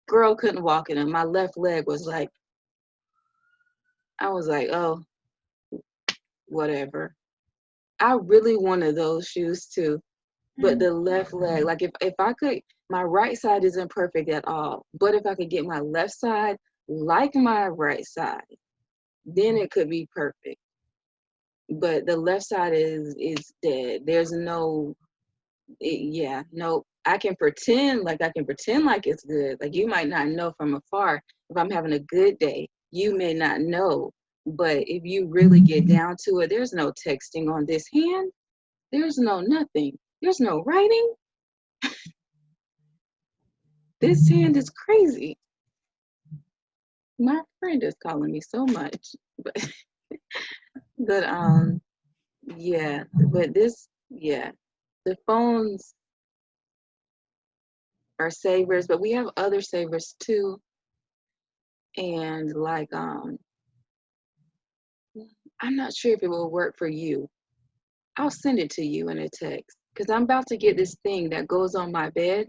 Girl couldn't walk in them. My left leg was like, I was like, oh, whatever. I really wanted those shoes too. But the left leg, like if I could, my right side isn't perfect at all. But if I could get my left side like my right side, then it could be perfect. but the left side is dead. There's no, yeah, no. I can pretend like it's good. Like you might not know from afar if I'm having a good day. You may not know, but if you really get down to it, there's no texting on this hand. There's no nothing. There's no writing. This hand is crazy. My friend is calling me so much, but but yeah, but this, yeah, the phones are savers, but we have other savers too. And like I'm not sure if it will work for you. I'll send it to you in a text because I'm about to get this thing that goes on my bed,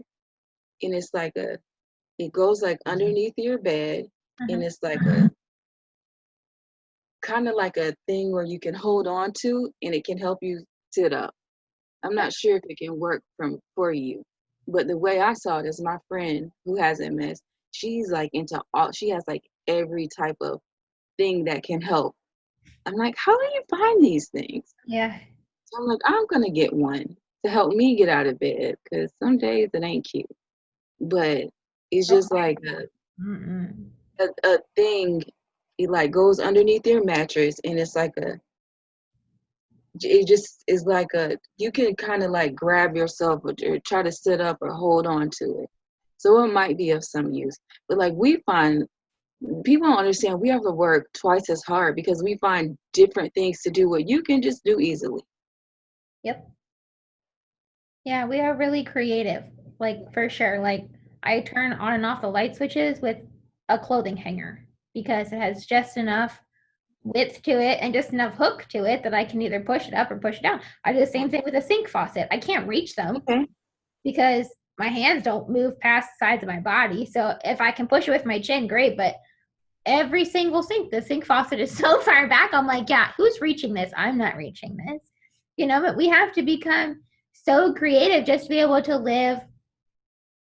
and it's like it goes like underneath your bed, and it's like a kind of like a thing where you can hold on to, and it can help you sit up. I'm not sure if it can work for you, but the way I saw it is my friend who has MS. She's like into all. She has like every type of thing that can help. I'm like, how do you find these things? Yeah. So I'm like, I'm gonna get one to help me get out of bed because some days it ain't cute, but it's Oh, just like mm-mm. a thing. It like goes underneath your mattress, and it's like it just is like you can kind of like grab yourself or try to sit up or hold on to it. So it might be of some use. But like we find people don't understand we have to work twice as hard because we find different things to do what you can just do easily. Yep. Yeah, we are really creative, like for sure. Like I turn on and off the light switches with a clothing hanger because it has just enough width to it and just enough hook to it that I can either push it up or push it down. I do the same thing with a sink faucet. I can't reach them Okay. because my hands don't move past the sides of my body. So if I can push it with my chin, great. But every single sink, the sink faucet is so far back. I'm like, yeah, who's reaching this? I'm not reaching this. But we have to become so creative just to be able to live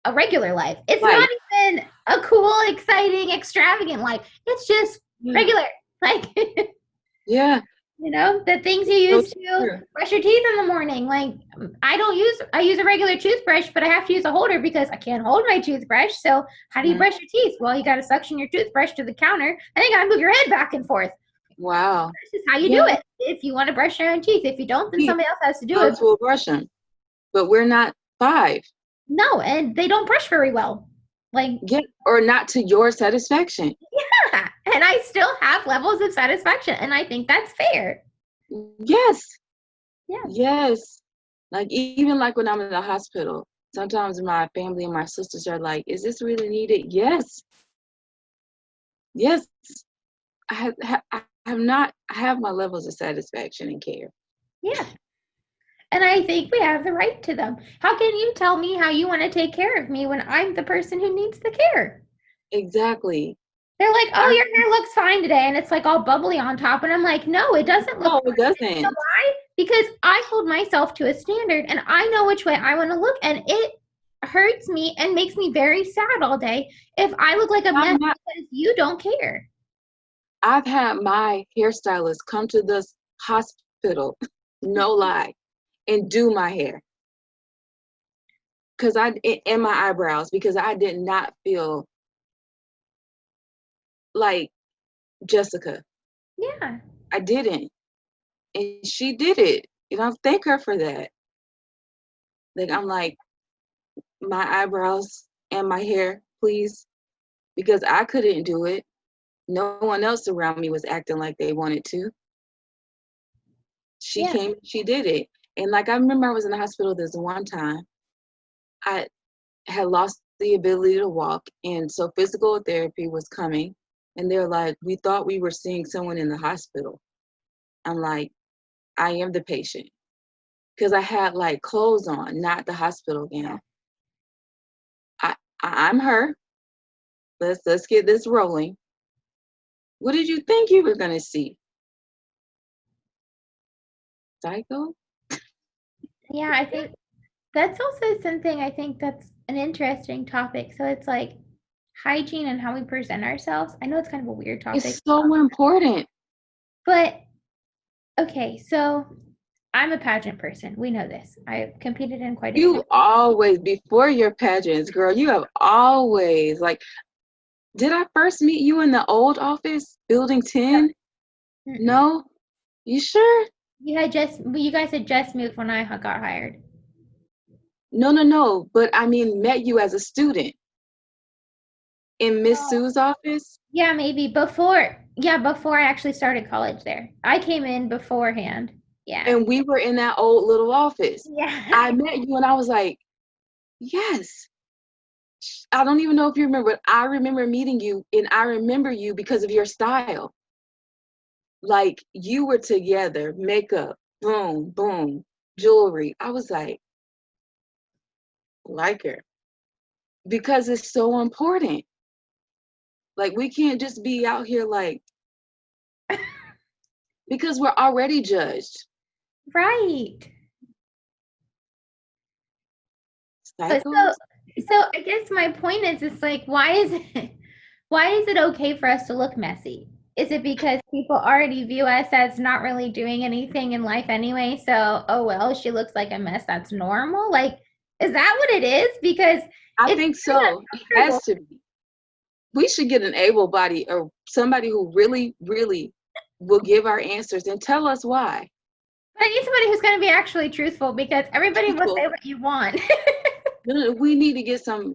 a regular life. It's Life. not even a cool, exciting, extravagant life. It's just Yeah. regular. Like, Yeah. the things you So use to true. brush your teeth in the morning. Like, I use a regular toothbrush, but I have to use a holder because I can't hold my toothbrush. So, how do you Mhm. brush your teeth? Well, you got to suction your toothbrush to the counter and then you got to move your head back and forth. Wow. This is how you do Yeah. it. If you want to brush your own teeth, if you don't, then We somebody else has to do it. adults will brush them, but we're not 5. No, and they don't brush very well. Like, Yeah, or not to your satisfaction. yeah, and I still have levels of satisfaction, and I think that's fair. Yes. Yeah. Yes. Like even like when I'm in the hospital, sometimes my family and my sisters are like, "Is this really needed?" Yes. Yes. I have not. I have my levels of satisfaction and care. Yeah. And I think we have the right to them. How can you tell me how you want to take care of me when I'm the person who needs the care? Exactly. They're like, oh, I your hair looks fine today. And it's like all bubbly on top. And I'm like, no, it doesn't look no, it fine. You know doesn't. why? Because I hold myself to a standard and I know which way I want to look. And it hurts me and makes me very sad all day if I look like a mess I'm not. because you don't care. I've had my hairstylist come to this hospital, no lie, and do my hair because and my eyebrows because I did not feel like Jessica. Yeah. I didn't, and she did it. Thank her for that. Like I'm like my eyebrows and my hair, please, because I couldn't do it. No one else around me was acting like they wanted to. She Yeah. came, she did it, and like I remember I was in the hospital this one time. I had lost the ability to walk, and so physical therapy was coming, and they're like, "We thought we were seeing someone in the hospital." I'm like, "I am the patient." Because I had like clothes on, not the hospital gown. I, I'm her. Let's get this rolling. What did you think you were gonna see? Psycho? Yeah. I think that's also something I think that's an interesting topic. So it's like hygiene and how we present ourselves. I know it's kind of a weird topic, It's so important. but Okay, so I'm a pageant person. We know this. I've competed in quite a few. You always, before your pageants, girl, you have always, like, did I first meet you in the old office, building 10? Mm-mm. No? You sure? You guys had just moved when I got hired. No, no, no. But I mean, met you as a student in Miss Oh. Sue's office, Yeah, maybe before. Yeah, before I actually started college there. I came in beforehand. Yeah. and we were in that old little office. Yeah. I met you and I was like, yes. I don't even know if you remember, but I remember meeting you and I remember you because of your style. Like you were together, makeup, boom, boom, jewelry. I was like her because it's so important. Like we can't just be out here like because we're already judged. Right. Uh, So, Cycles. so I guess my point is, it's like, why is it okay for us to look messy? Is it because people already view us as not really doing anything in life anyway? So, oh well, she looks like a mess. That's normal. Like, is that what it is? Because I it's think very so. It has uncomfortable. to be. We should get an able body or somebody who really, really will give our answers and tell us why. But I need somebody who's going to be actually truthful because everybody will say Truthful. what you want. No, no, we need to get some,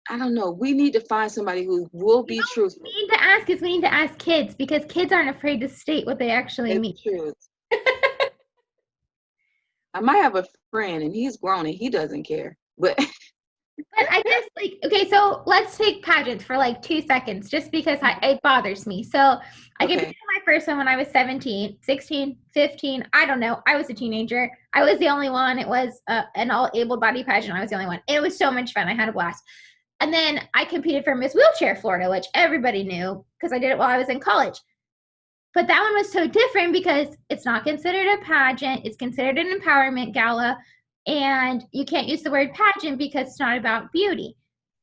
I don't know, we need to find somebody who will You be know, truthful. we need to ask is we need to ask kids because kids aren't afraid to state what they actually Say mean. the truth. I might have a friend and he's grown and he doesn't care. But But I guess like okay, so let's take pageants for like 2 seconds, just because it bothers me. So I competed okay. in my first one when I was 17, 16, 15. I don't know. I was a teenager. I was the only one. It was an all able body pageant. I was the only one. It was so much fun. I had a blast. And then I competed for Miss Wheelchair Florida, which everybody knew because I did it while I was in college. But that one was so different because it's not considered a pageant, it's considered an empowerment gala, and you can't use the word pageant because it's not about beauty.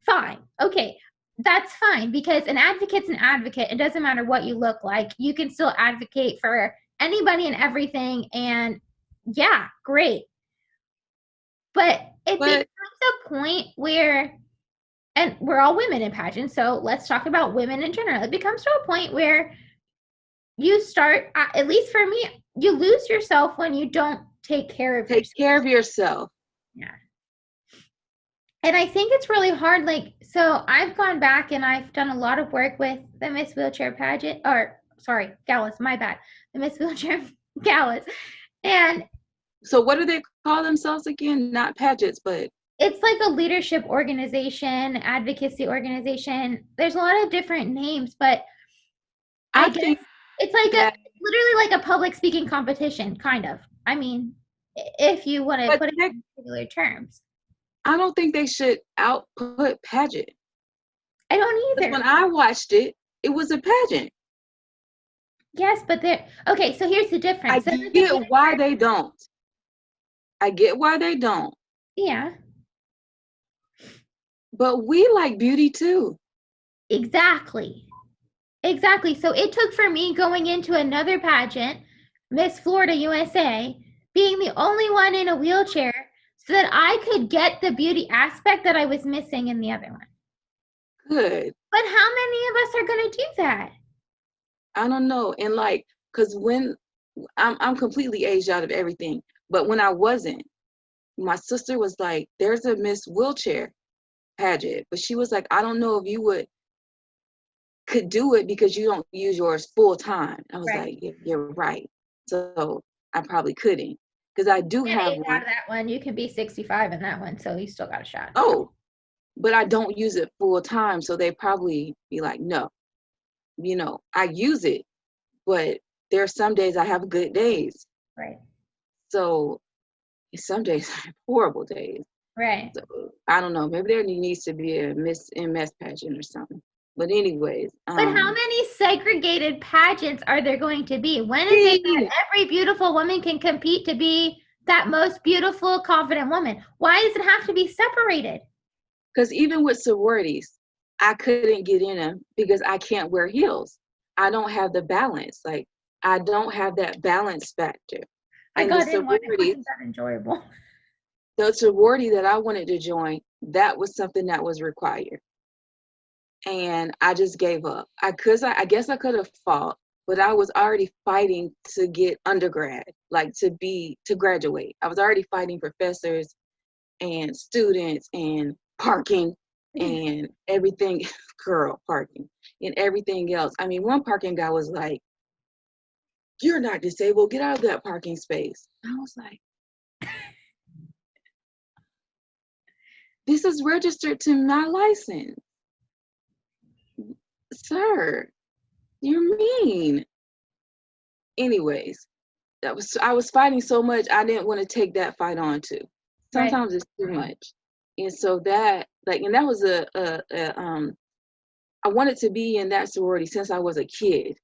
Fine. Okay. That's fine because an advocate's an advocate. It doesn't matter what you look like. You can still advocate for anybody and everything. And yeah, great. But it becomes But a point where, and we're all women in pageants, so let's talk about women in general. It becomes to a point where you start, at least for me, you lose yourself when you don't take care of take yourself. care of yourself. Yeah. And I think it's really hard. Like, so I've gone back and I've done a lot of work with the Miss Wheelchair pageant, or sorry, galas, my bad. The Miss Wheelchair galas. And So what do they call themselves again? Not pageants, but it's like a leadership organization, advocacy organization. There's a lot of different names, but I I guess think it's like that literally like a public speaking competition, kind of. I mean, if you want to but put it that, in particular terms. I don't think they should output pageant. I don't Because either. when I watched it, it was a pageant. Yes, but there. Okay, so here's the I difference. So the get why they don't. I get why they don't. yeah, But we like beauty too. exactly. Exactly. So it took for me going into another pageant, Miss Florida USA, being the only one in a wheelchair so that I could get the beauty aspect that I was missing in the other one. Good. But how many of us are going to do that? I don't know. And like, cause when I'm completely aged out of everything. But when I wasn't, my sister was like, there's a Miss Wheelchair pageant. But she was like, I don't know if you could do it because you don't use yours full time. I was Right. like, yeah, you're right. So I probably couldn't. Because I do Get have age out one. of that one. You can be 65 in that one, so you still got a shot. Oh, but I don't use it full time. So they probably be like, no, I use it, but there are some days I have good days. Right. So some days I have horrible days. Right. So I don't know. Maybe there needs to be a Miss MS pageant or something. But anyways, But how many segregated pageants are there going to be? When is it that see, every beautiful woman can compete to be that most beautiful, confident woman? Why does it have to be separated? because even with sororities, I couldn't get in them because I can't wear heels. I don't have the balance. Like I don't have that balance factor. I And the got in one. It sorority, wasn't that enjoyable. the sorority that I wanted to join, that was something that was required. And I just gave up. I guess I could have fought, but I was already fighting to get undergrad, like to graduate. I was already fighting professors and students and parking and everything, girl, parking and everything else. I mean, one parking guy was like, "You're not disabled. Get out of that parking space." I was like, "This is registered to my license, sir. You're mean." Anyways, I was fighting so much I didn't want to take that fight on too. Right. Sometimes it's too much. And so that like and that was I wanted to be in that sorority since I was a kid,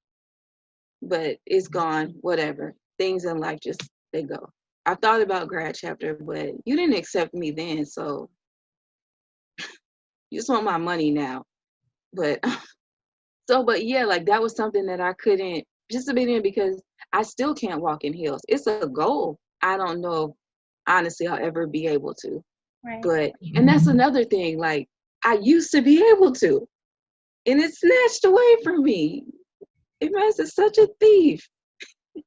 but it's gone, whatever. Things in life just they go. I thought about grad chapter, but you didn't accept me then, so you just want my money now. But but yeah, like that was something that I couldn't just a bit in because I still can't walk in heels. It's a goal. I don't know honestly I'll ever be able to. Right. But and that's another thing, like I used to be able to, and it's snatched away from me. It makes it such a thief.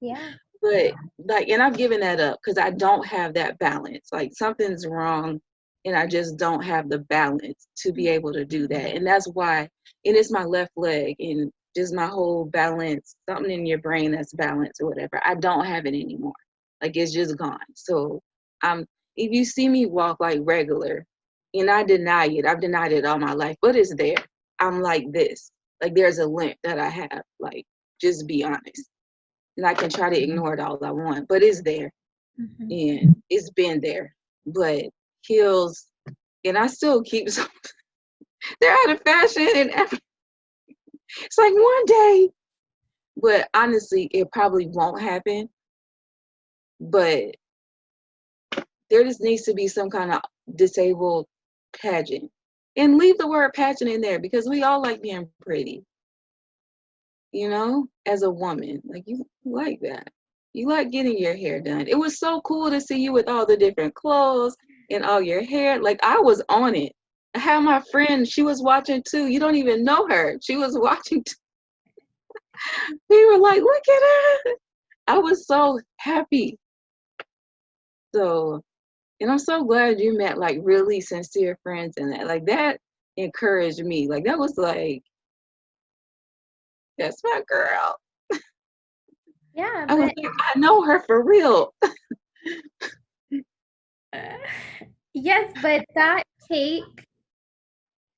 Yeah. But like and I've given that up because I don't have that balance. Like something's wrong and I just don't have the balance to be able to do that. And that's why and it's my left leg and just my whole balance, something in your brain that's balanced or whatever. I don't have it anymore. Like it's just gone. So I'm if you see me walk like regular, and I deny it, I've denied it all my life, but it's there. I'm like this. Like there's a limp that I have. Like, just be honest. And I can try to ignore it all I want, but it's there Mm-hmm. and it's been there. But heels, and I still keep some, they're out of fashion and it's like one day, but honestly, it probably won't happen. But there just needs to be some kind of disabled pageant. And leave the word pageant in there because we all like being pretty, as a woman. Like you like that. You like getting your hair done. It was so cool to see you with all the different clothes and all your hair. Like I was on it. I had my friend, she was watching too. You don't even know her. She was watching too. We were like, look at her. I was so happy. So, and I'm so glad you met like really sincere friends and that. Like that encouraged me. Like that was like, that's my girl. Yeah, I was but like, I know her for real. yes, but that take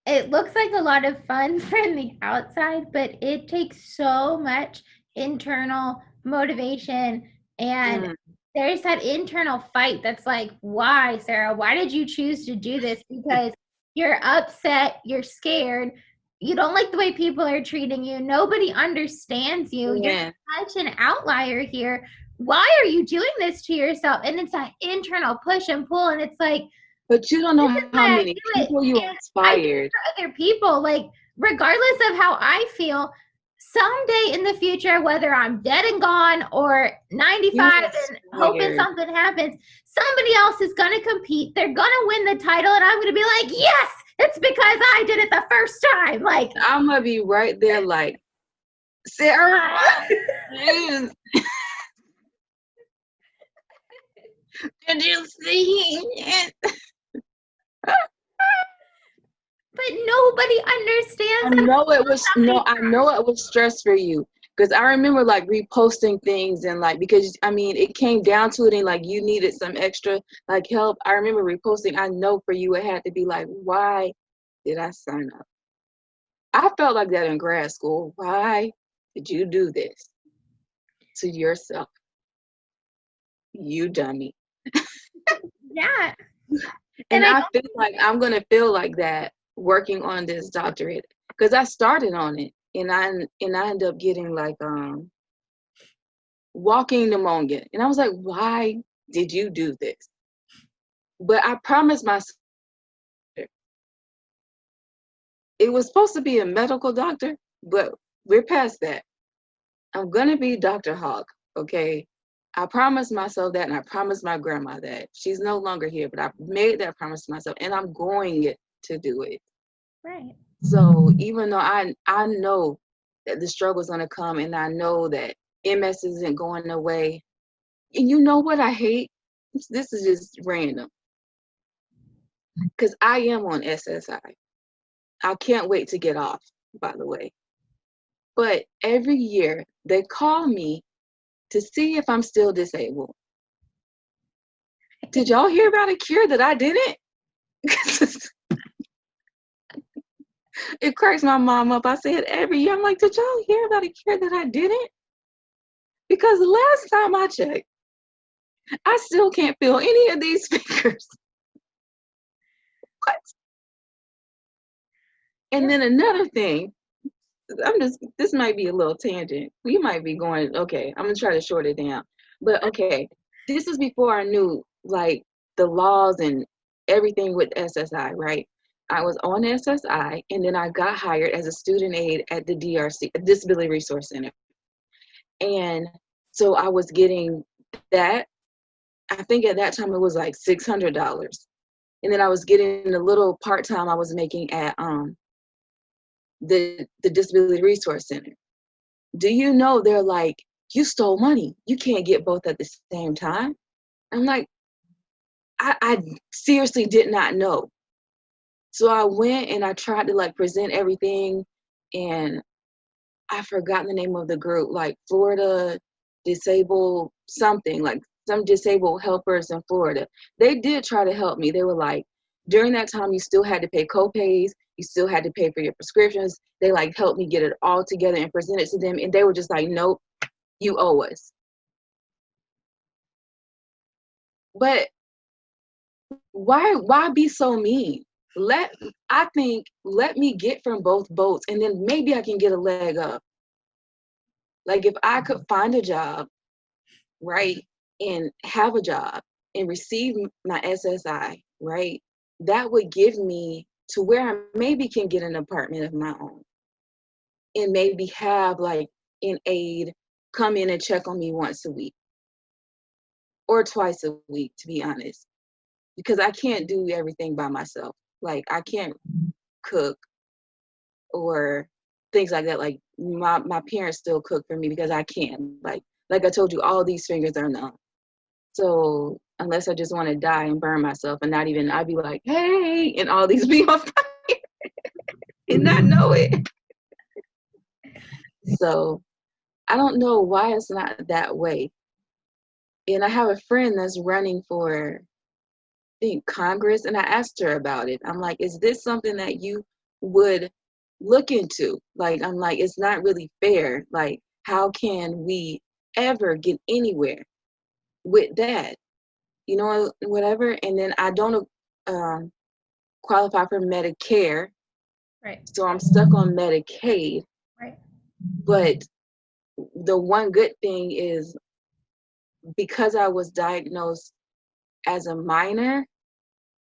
it looks like a lot of fun from the outside, but it takes so much internal motivation and Mm, there's that internal fight that's like, why, Sarah? Why did you choose to do this? Because you're upset, you're scared, you don't like the way people are treating you, nobody understands you, you're yeah. such an outlier here. Why are you doing this to yourself? And it's that internal push and pull, and it's like, But you don't this know is how why I many do it. people you And I do it inspired. for other people. Like, regardless of how I feel, someday in the future, whether I'm dead and gone or You 95 and hoping inspired. something happens, somebody else is going to compete. They're going to win the title. And I'm going to be like, yes, it's because I did it the first time. Like, I'm gonna be right there, like Sarah. Did you see it? but nobody understands I know it until was somebody. no. I know it was stress for you because I remember like reposting things and like because I mean it came down to it and like you needed some extra like help. I remember reposting. I know for you it had to be like, why did I sign up? I felt like that in grad school. Why did you do this to yourself, you dummy? Yeah. And And I I don't, feel like I'm gonna feel like that working on this doctorate because I started on it and I ended up getting like walking pneumonia, and I was like, why did you do this? But I promised myself it was supposed to be a medical doctor, but we're past that. I'm gonna be Dr. Hawk, okay? I promised myself that, and I promised my grandma that. She's no longer here, but I've made that promise to myself, and I'm going to do it. Right. So even though I know that the struggle is gonna come, and I know that MS isn't going away, and you know what I hate? This is just random, because I am on SSI. I can't wait to get off, by the way. But every year they call me to see if I'm still disabled. Did y'all hear about a cure that I didn't? It cracks my mom up. I say it every year. I'm like, did y'all hear about a cure that I didn't? Because the last time I checked, I still can't feel any of these fingers. What? And then another thing, this might be a little tangent. We might be going, okay, I'm gonna try to short it down. But okay, this is before I knew like the laws and everything with SSI, right? I was on SSI, and then I got hired as a student aide at the DRC, Disability Resource Center. And so I was getting that. I think at that time it was like $600. And then I was getting the little part-time I was making at the Disability Resource Center. Do you know they're like, you stole money. You can't get both at the same time. I'm like, I seriously did not know. So I went and I tried to like present everything, and I forgot the name of the group, like Florida Disabled something, like some disabled helpers in Florida. They did try to help me. They were like, during that time, you still had to pay co-pays. You still had to pay for your prescriptions. They like helped me get it all together and present it to them. And they were just like, nope, you owe us. But why be so mean? Let me get from both boats, and then maybe I can get a leg up. Like if I could find a job, right, and have a job and receive my SSI, right, that would give me to where I maybe can get an apartment of my own, and maybe have like an aide come in and check on me once a week or twice a week, to be honest, because I can't do everything by myself. Like I can't cook or things like that. Like my parents still cook for me because I can't. Like I told you, all these fingers are numb. So unless I just want to die and burn myself and not even, I'd be like, hey, and all these be on fire and not know it. So I don't know why it's not that way. And I have a friend that's running for, I think, Congress, and I asked her about it. I'm like, is this something that you would look into? Like, I'm like, it's not really fair. Like, how can we ever get anywhere with that? You know, whatever. And then I don't qualify for Medicare. Right. So I'm stuck on Medicaid. Right. But the one good thing is because I was diagnosed as a minor,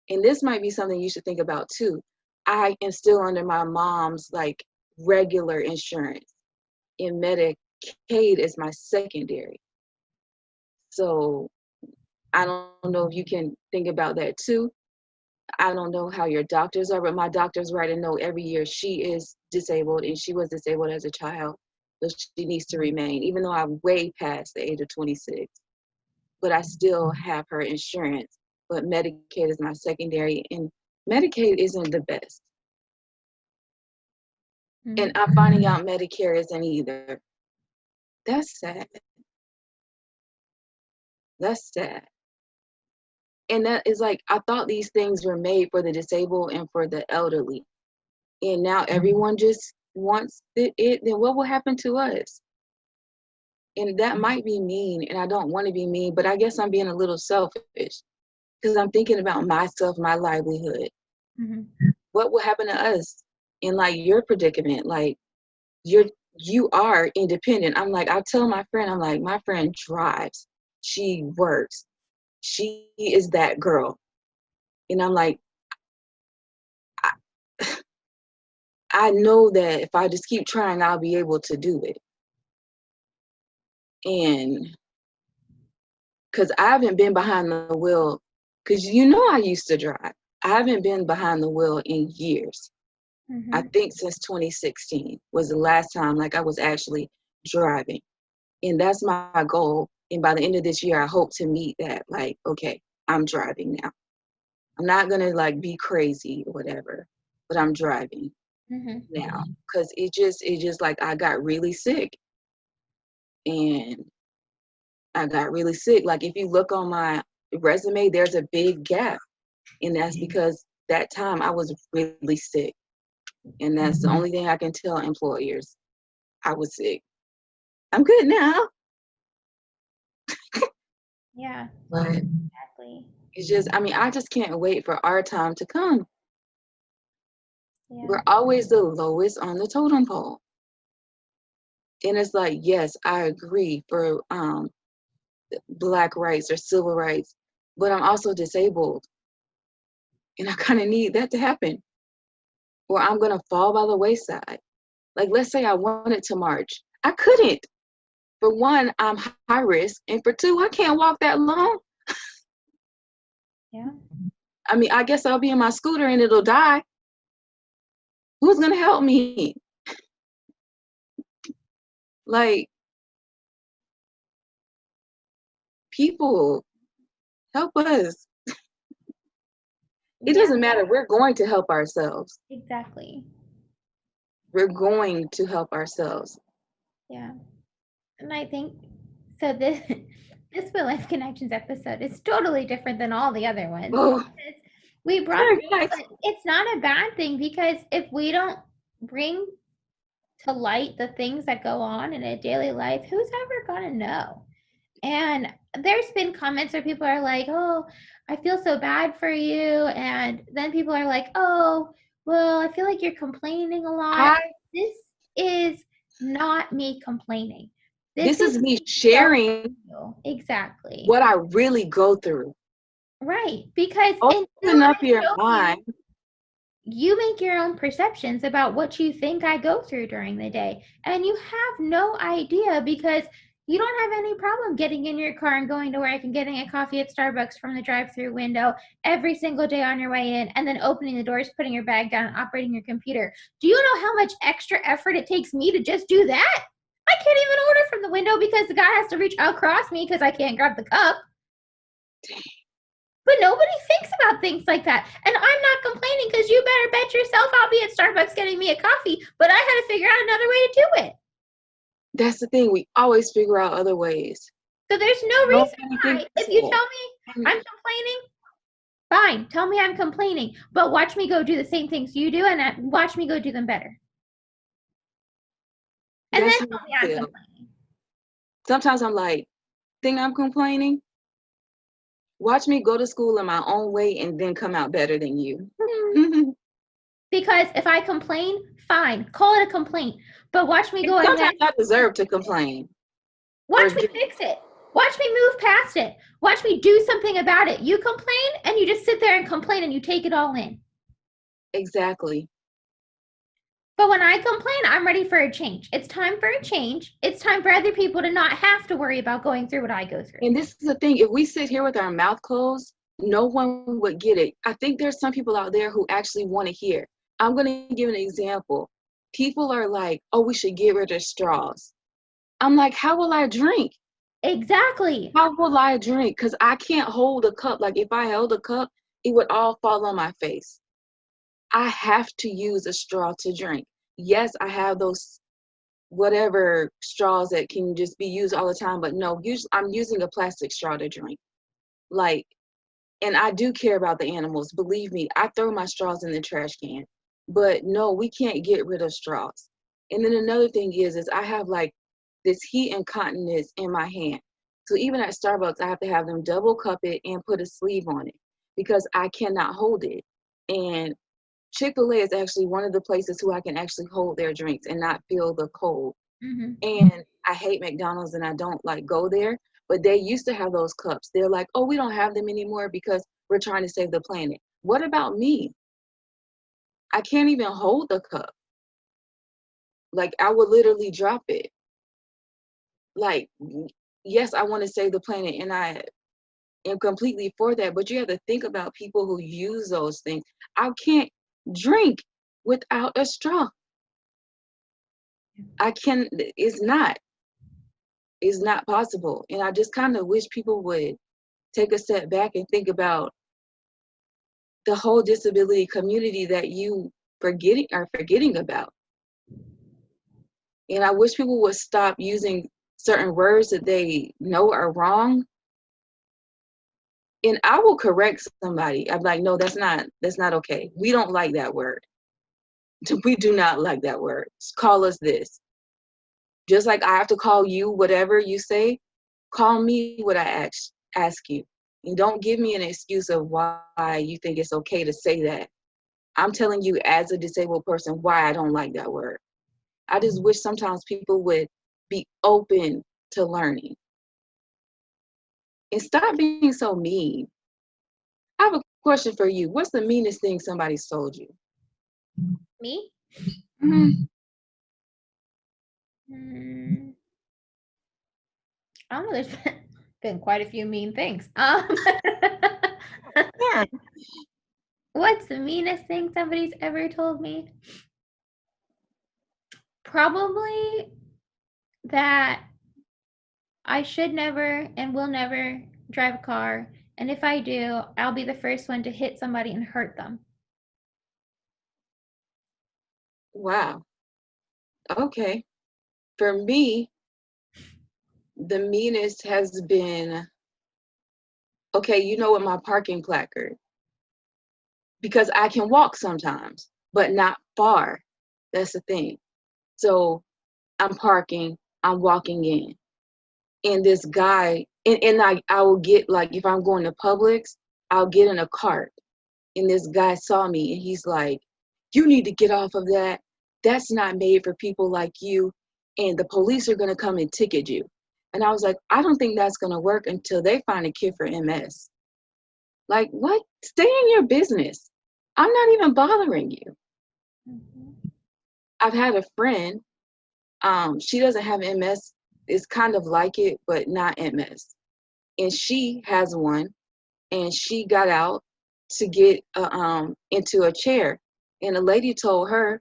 and this might be something you should think about too. I am still under my mom's like regular insurance, and Medicaid is my secondary. So I don't know if you can think about that too. I don't know how your doctors are, but my doctors write a note every year. She is disabled, and she was disabled as a child, so she needs to remain, even though I'm way past the age of 26. But I still have her insurance. But Medicaid is my secondary, and Medicaid isn't the best. And I'm finding out Medicare isn't either. That's sad. That's sad. And that is like, I thought these things were made for the disabled and for the elderly. And now everyone just wants it, then what will happen to us? And that might be mean, and I don't want to be mean, but I guess I'm being a little selfish because I'm thinking about myself, my livelihood. Mm-hmm. What will happen to us in like your predicament? Like you are independent. I'm like, I tell my friend, I'm like, my friend drives, she works, she is that girl. And I'm like, I, I know that if I just keep trying, I'll be able to do it. And because I haven't been behind the wheel, because I used to drive. I haven't been behind the wheel in years. I think since 2016 was the last time like I was actually driving. And that's my goal. And by the end of this year, I hope to meet that. Like, okay, I'm driving now. I'm not gonna like be crazy or whatever, but I'm driving now. Cause it just like I got really sick. And I got really sick. Like if you look on my resume, there's a big gap. And that's because that time I was really sick. And that's the only thing I can tell employers. I was sick. I'm good now. Yeah, But exactly. it's just, I just can't wait for our time to come. Yeah. We're always the lowest on the totem pole. And it's like, yes, I agree for Black rights or civil rights, but I'm also disabled. And I kind of need that to happen, or I'm going to fall by the wayside. Like, let's say I wanted to march. I couldn't. For one, I'm high risk. And for two, I can't walk that long. Yeah. I guess I'll be in my scooter and it'll die. Who's going to help me? Like, people, help us. It Yeah, doesn't matter. We're going to help ourselves. exactly. We're going to help ourselves. Yeah. And I think so this this Real Life Connections episode is totally different than all the other ones. Oh, We brought sorry, this guys. up, but it's not a bad thing because if we don't bring to light the things that go on in a daily life, who's ever gonna know? And there's been comments where people are like, "Oh, I feel so bad for you," and then people are like, "Oh, well, I feel like you're complaining a lot." This is not me complaining. This This is is me me sharing showing you exactly what I really go through. right because until Open up I your show you, mind. you make your own perceptions about what you think I go through during the day, and you have no idea because you don't have any problem getting in your car and going to work and getting a coffee at Starbucks from the drive-through window every single day on your way in, and then opening the doors, putting your bag down, and operating your computer. Do you know how much extra effort it takes me to just do that? I can't even order from the window because the guy has to reach across me because I can't grab the cup. But nobody thinks about things like that. And I'm not complaining because you better bet yourself I'll be at Starbucks getting me a coffee, but I had to figure out another way to do it. That's the thing. We always figure out other ways. So there's no reason Nobody why. thinks If you that. tell me I'm complaining, fine. Tell me I'm complaining, but watch me go do the same things you do and watch me go do them better. And That's then how tell me I I'm feel. complaining. Sometimes I'm like, think I'm complaining? Watch me go to school in my own way and then come out better than you. Because if I complain, fine. Call it a complaint. But watch me go in there. Sometimes I deserve to complain. Watch me fix it. Watch me move past it. Watch me do something about it. You complain and you just sit there and complain and you take it all in. Exactly. But when I complain, I'm ready for a change. It's time for a change. It's time for other people to not have to worry about going through what I go through. And this is the thing. If we sit here with our mouth closed, no one would get it. I think there's some people out there who actually want to hear. I'm going to give an example. People are like, oh, we should get rid of straws. I'm like, how will I drink? Exactly. How will I drink? Because I can't hold a cup. Like if I held a cup, it would all fall on my face. I have to use a straw to drink. Yes, I have those whatever straws that can just be used all the time, but no, I'm using a plastic straw to drink. Like, and I do care about the animals. Believe me, I throw my straws in the trash can. But no, we can't get rid of straws. And then another thing is I have like this heat incontinence in my hand. So even at Starbucks, I have to have them double cup it and put a sleeve on it because I cannot hold it. And Chick-fil-A is actually one of the places who I can actually hold their drinks and not feel the cold. Mm-hmm. And I hate McDonald's and I don't like go there, but they used to have those cups. They're like, oh, we don't have them anymore because we're trying to save the planet. What about me? I can't even hold the cup. Like I would literally drop it. like, yes, I want to save the planet, and I am completely for that, but you have to think about people who use those things. I can't drink without a straw. I can, it's not possible. And I just kind of wish people would take a step back and think about the whole disability community that you are forgetting about. And I wish people would stop using certain words that they know are wrong. And I will correct somebody. I'm like, no, that's not okay. We don't like that word. We do not like that word. Call us this. Just like I have to call you whatever you say, call me what I ask you. And don't give me an excuse of why you think it's okay to say that. I'm telling you as a disabled person why I don't like that word. I just wish sometimes people would be open to learning and stop being so mean. I have a question for you. What's the meanest thing somebody's told you? Me? Mm-hmm. I don't know. There's been quite a few mean things. Yeah. What's the meanest thing somebody's ever told me? Probably that I should never and will never drive a car. And if I do, I'll be the first one to hit somebody and hurt them. Wow. Okay. For me, the meanest has been, okay, you know what, my parking placard, because I can walk sometimes, but not far. That's the thing. So I'm parking, I'm walking in, and this guy, and I will get, like, if I'm going to Publix, I'll get in a cart, and this guy saw me, and he's like, you need to get off of that. That's not made for people like you, and the police are going to come and ticket you. And I was like, I don't think that's going to work until they find a kid for MS. Like, what? Stay in your business. I'm not even bothering you. Mhm. I've had a friend, she doesn't have MS. It's kind of like it, but not MS. And she has one, and she got out to get into a chair. And a lady told her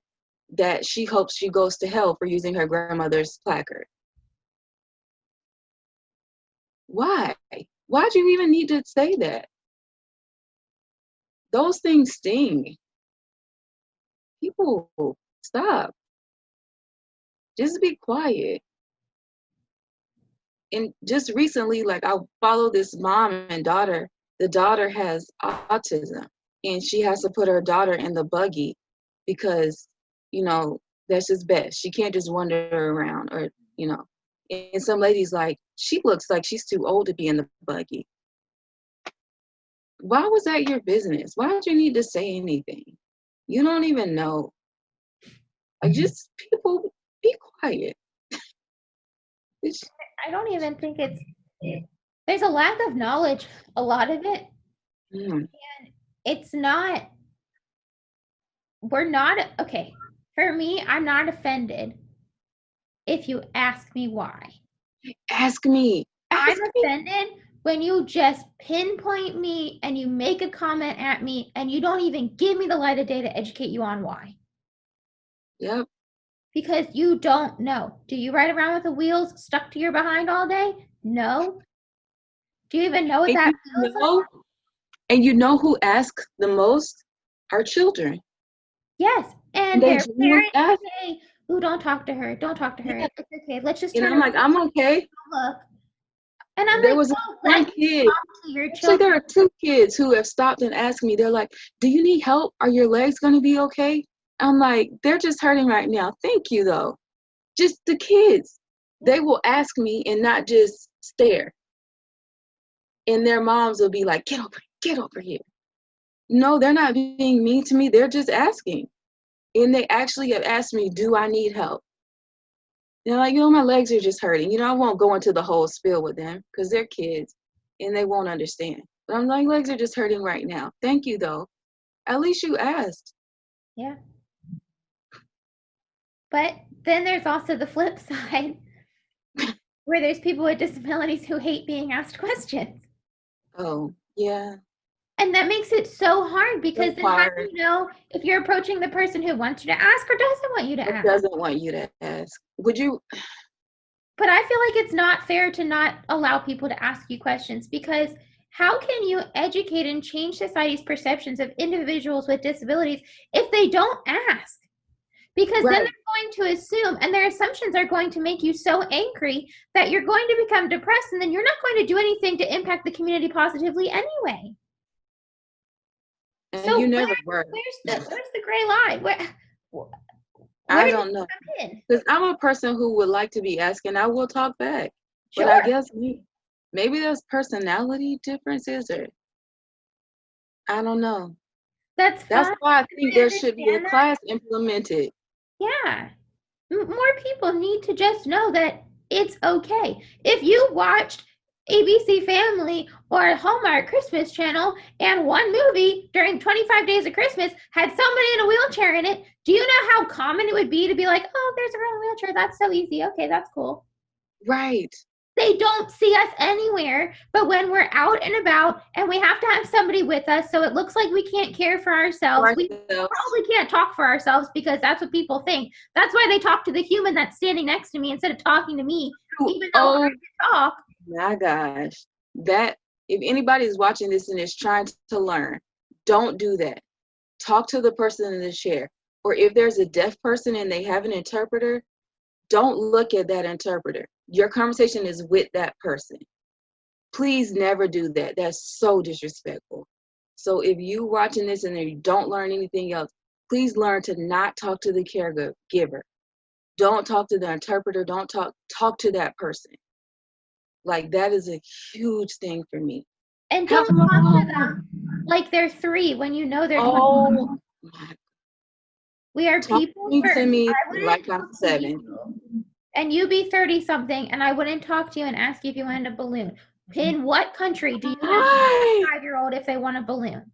that she hopes she goes to hell for using her grandmother's placard. Why? Why'd you even need to say that? Those things sting. People, stop. Just be quiet. And just recently, like, I follow this mom and daughter. The daughter has autism, and she has to put her daughter in the buggy because, you know, that's just best. She can't just wander around, or, you know. And some ladies like, she looks like she's too old to be in the buggy. Why was that your business? Why did you need to say anything? You don't even know. Like, just people, be quiet. I don't even think there's a lack of knowledge, a lot of it. Mm, It's not, we're not, okay. For me, I'm not offended if you ask me why. ask me. I'm Ask me. offended when you just pinpoint me and you make a comment at me and you don't even give me the light of day to educate you on why. Yep. Because you don't know. Do you ride around with the wheels stuck to your behind all day? No. Do you even know what And that you feels like? know, and you know who asks the most? Our children. Yes. And And they their genuinely parents ask. say, "Ooh, don't talk to her. Don't talk to her. Yeah. It's okay. Let's just And turn I'm around like, I'm okay. and look." And I'm There like, was "No, one let me kid, talk to your actually, children." there are two kids who have stopped and asked me, they're like, do you need help? Are your legs going to be okay? I'm like, they're just hurting right now. Thank you, though. Just the kids. They will ask me and not just stare. And their moms will be like, get over here. No, they're not being mean to me. They're just asking. And they actually have asked me, do I need help? They're like, my legs are just hurting. I won't go into the whole spiel with them because they're kids and they won't understand. But I'm like, legs are just hurting right now. Thank you, though. At least you asked. Yeah. But then there's also the flip side where there's people with disabilities who hate being asked questions. Oh, yeah. And that makes it so hard because So then how do hard. you know if you're approaching the person who wants you to ask or doesn't want you to It ask? doesn't want you to ask. Would you? But I feel like it's not fair to not allow people to ask you questions because how can you educate and change society's perceptions of individuals with disabilities if they don't ask? Because then Right. they're going to assume, and their assumptions are going to make you so angry that you're going to become depressed, and then you're not going to do anything to impact the community positively anyway. And So you never were. where's the gray line? Where I do you don't know. come in? Because I'm a person who would like to be asked and I will talk back. But I Sure, guess maybe there's personality differences or I don't know. that's That's fine. why I think I there should be a understand that. class implemented. Yeah. More people need to just know that it's okay. If you watched ABC Family or Hallmark Christmas Channel and one movie during 25 Days of Christmas had somebody in a wheelchair in it, do you know how common it would be to be like, oh, there's a real wheelchair. That's so easy. Okay, that's cool. Right. They don't see us anywhere, but when we're out and about and we have to have somebody with us, so it looks like we can't care for ourselves, For we ourselves. probably can't talk for ourselves because that's what people think. That's why they talk to the human that's standing next to me instead of talking to me, even though I Oh can talk. my gosh. That if anybody is watching this and is trying to learn, don't do that. Talk to the person in the chair. Or if there's a deaf person and they have an interpreter, don't look at that interpreter. Your conversation is with that person. Please never do that. That's so disrespectful. So if you watching this and you don't learn anything else, please learn to not talk to the caregiver. Don't talk to the interpreter. Don't talk to that person. Like that is a huge thing for me. And don't talk to Hello. them like they're 3 when you know they're 20. Oh, my- We are people talking to first. me I wouldn't like I'm talk to you 7. and you be 30 something and I wouldn't talk to you and ask you if you wanted a balloon. In what country do you ask Why? a 5-year-old if they want a balloon?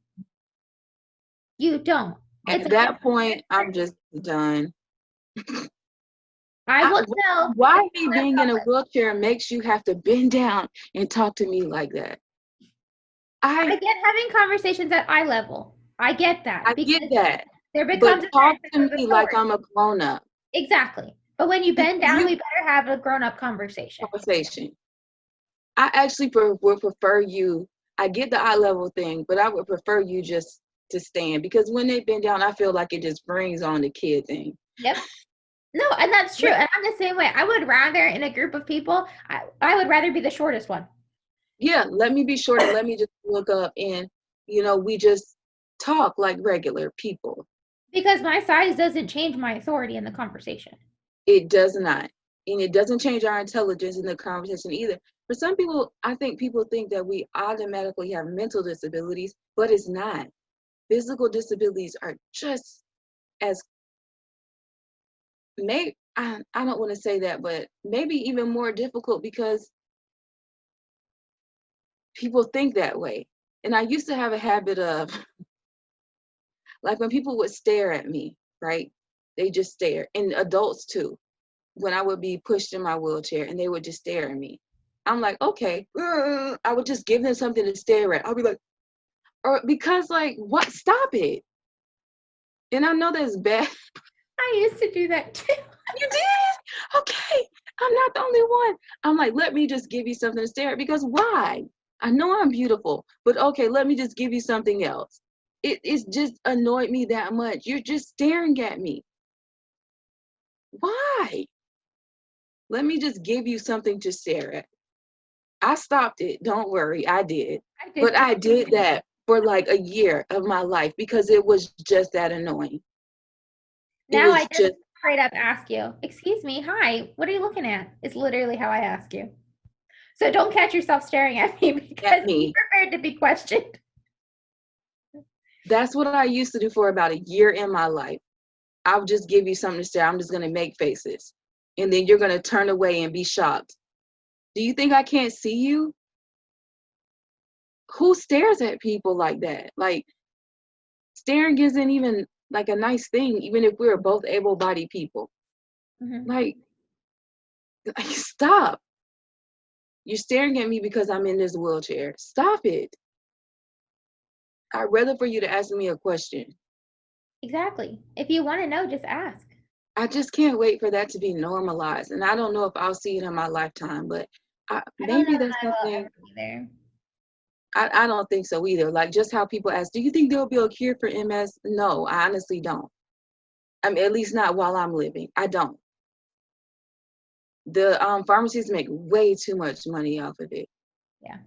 You don't. It's At a that different point, I'm country. just done. I will tell if Why you me live being in a public. wheelchair makes you have to bend down and talk to me like that? I I get having conversations at eye level. I get that I get because that, there but becomes a talk sense to of me like authority. I'm a grown up. Exactly. But when you bend Because down, you we better have a grown up conversation. conversation. I actually would prefer you. I get the eye level thing, but I would prefer you just to stand because when they bend down, I feel like it just brings on the kid thing. Yep. No, and that's true. And I'm the same way. I would rather, in a group of people, I would rather be the shortest one. Yeah, let me be short and let me just look up and we just talk like regular people. Because my size doesn't change my authority in the conversation. It does not. And it doesn't change our intelligence in the conversation either. For some people, I think people think that we automatically have mental disabilities, but it's not. Physical disabilities are just as I don't want to say that, but maybe even more difficult because people think that way. And I used to have a habit of like when people would stare at me, right? They just stare. And adults too. When I would be pushed in my wheelchair and they would just stare at me. I'm like, okay, I would just give them something to stare at. I'll be like, or because like, what? Stop it. And I know that's bad. I used to do that too. You did? Okay. I'm not the only one. I'm like, let me just give you something to stare at because why? I know I'm beautiful, but okay, let me just give you something else. It's just annoyed me that much. You're just staring at me. Why? Let me just give you something to stare at. I stopped it. Don't worry, I did. I But did too. I did that for like a year of my life because it was just that annoying. It Now I was just just straight up ask you, excuse me, hi, what are you looking at? It's literally how I ask you. So don't catch yourself staring at me at because be me. prepared to be questioned. That's what I used to do for about a year in my life. I'll just give you something to stare. I'm just going to make faces. And then you're going to turn away and be shocked. Do you think I can't see you? Who stares at people like that? Like, staring isn't even like a nice thing, even if we're both able bodied people. Mhm. Like, stop. You're staring at me because I'm in this wheelchair. Stop it. I'd rather for you to ask me a question. Exactly. If you want to know, just ask. I just can't wait for that to be normalized. And I don't know if I'll see it in my lifetime, but I don't know maybe that's that I will something. ever be there. I don't think so either. Like, just how people ask, do you think there'll be a cure for MS? No, I honestly don't. I mean, at least not while I'm living. I don't. The pharmacies make way too much money off of it. Yeah.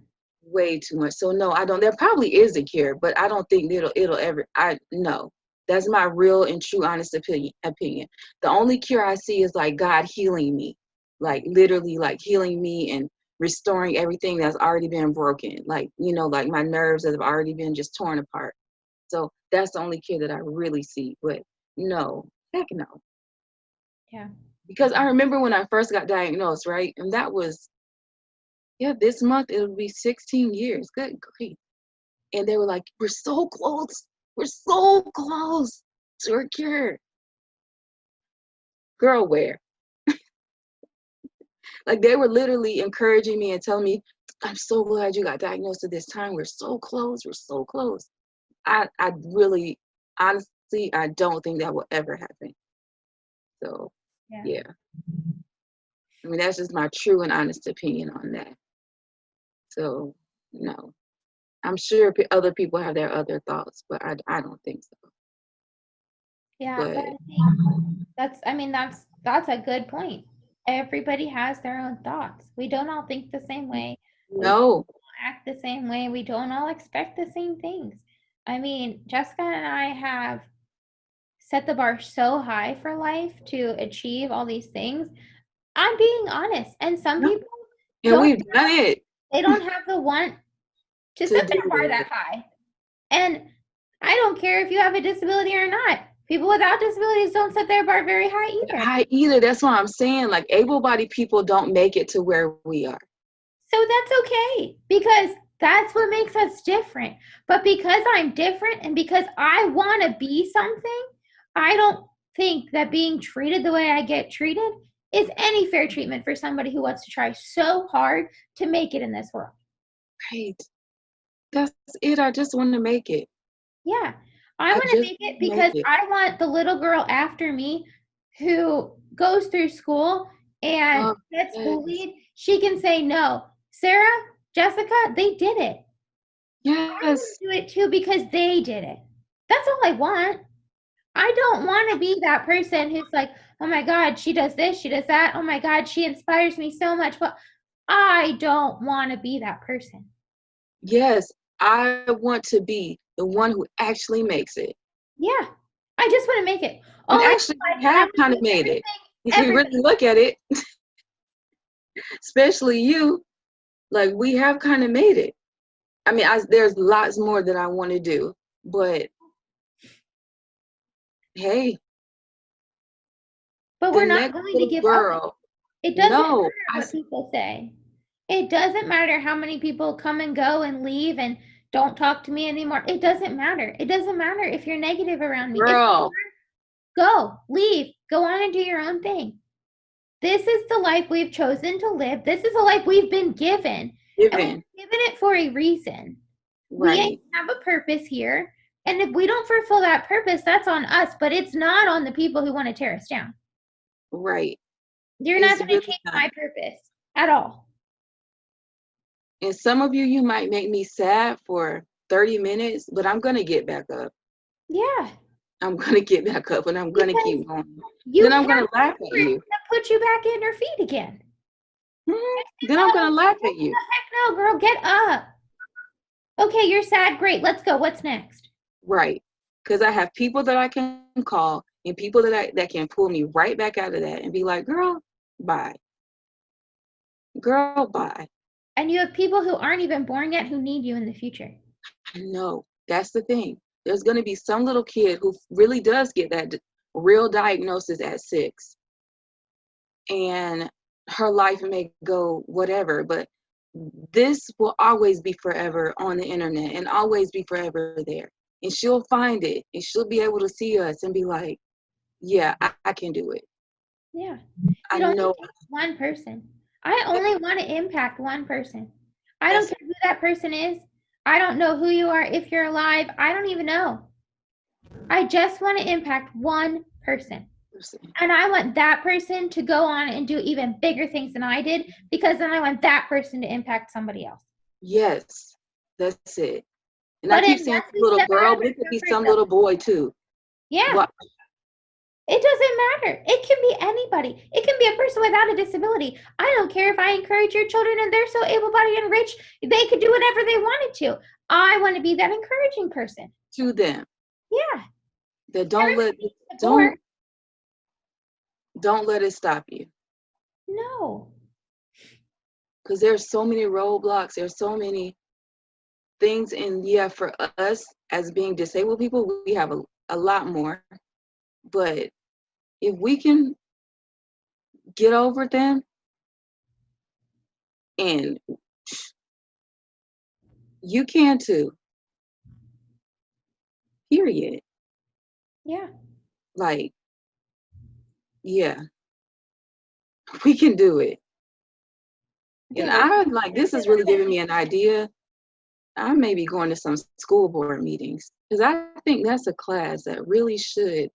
Way too much. So no, I don't. There probably is a cure, but I don't think it'll ever. I no. That's my real and true honest opinion. The only cure I see is like God healing me, like literally like healing me and restoring everything that's already been broken. Like, like my nerves that have already been just torn apart. So that's the only cure that I really see. But no, heck no. Yeah. Because I remember when I first got diagnosed, right? And that was, yeah, this month it'll be 16 years. Good grief. And they were like, we're so close. We're so close to a cure. Girl, where? Like, they were literally encouraging me and telling me, I'm so glad you got diagnosed at this time. We're so close. We're so close. I really, honestly, I don't think that will ever happen. So, Yeah. yeah. I mean, that's just my true and honest opinion on that. So, no. I'm sure other people have their other thoughts, but I don't think so. Yeah, but But I think that's a good point. Everybody has their own thoughts. We don't all think the same way. We don't no, all act the same way. We don't all expect the same things. I mean, Jessica and I have set the bar so high for life to achieve all these things. I'm being honest, and some no. people And don't we've done it they don't have the want to to set do their bar that it. high. And I don't care if you have a disability or not. People without disabilities don't set their bar very high either. I either. That's what I'm saying. Like, able-bodied people don't make it to where we are. So that's okay because that's what makes us different. But because I'm different and because I want to be something, I don't think that being treated the way I get treated is any fair treatment for somebody who wants to try so hard to make it in this world. Right. That's it. I just want to make it. Yeah. I I want to just make it want to make because it. I want the little girl after me who goes through school and Oh, gets yes. bullied. She can say, no, Sarah, Jessica, they did it. I want Yes. to do it too because they did it. That's all I want. I don't want to be that person who's like, oh my God, she does this, she does that. Oh my God, she inspires me so much. But I don't want to be that person. Yes. I want to be the one who actually makes it. Yeah. I just want to make it. And Only actually, if we I have want to kind be of made it. If you everything. really look at it, especially you, like, we have kind of made it. I mean, there's lots more that I want to do, but hey, But the we're not next going to little give up. girl, It doesn't no, matter what people say. It doesn't matter how many people come and go and leave and don't talk to me anymore. It doesn't matter. It doesn't matter if you're negative around me. If girl, go, leave, go on and do your own thing. This is the life we've chosen to live. This is a life we've been given, and we've given, given it for a reason. We right, have a purpose here, and if we don't fulfill that purpose, that's on us, but it's not on the people who want to tear us down. right. You're not It's going to really change not. my purpose at all. And some of you might make me sad for 30 minutes, but I'm gonna get back up. Yeah, I'm gonna get back up and I'm gonna because keep going. you Then have I'm gonna laugh to at you. put you back in your feet again. Then I'm gonna laugh at you. Heck no, girl, get up. Okay, you're sad. Great, let's go. What's next? Right. Because I have people that I can call and people that can pull me right back out of that and be like, girl, bye. Girl, bye. And you have people who aren't even born yet who need you in the future. I know. That's the thing. There's going to be some little kid who really does get that real diagnosis at 6. And her life may go whatever, but this will always be forever on the internet and always be forever there. And she'll find it and she'll be able to see us and be like, yeah, I can do it. Yeah. I It only know. takes one person. I only want to impact one person. I don't That's care who that person is. I don't know who you are, if you're alive. I don't even know. I just want to impact one person. And I want that person to go on and do even bigger things than I did, because then I want that person to impact somebody else. yes, that's it. And I But keep saying unless we little step out girl, of but our it could be comfort some zone, little boy too. yeah, What? it doesn't matter. It can be anybody. It can be a person without a disability. I don't care if I encourage your children and they're so able-bodied and rich, they could do whatever they wanted to. I want to be that encouraging person. To them. Yeah. That Everybody needs support. don't don't let it stop you. No. Because there's so many roadblocks, there's so many things, and yeah, for us as being disabled people, we have a lot more. But if we can get over them, and you can too, period. Yeah. Like, yeah, we can do it. And Yeah. I'm like, this is really giving me an idea. I may be going to some school board meetings, because I think that's a class that really should,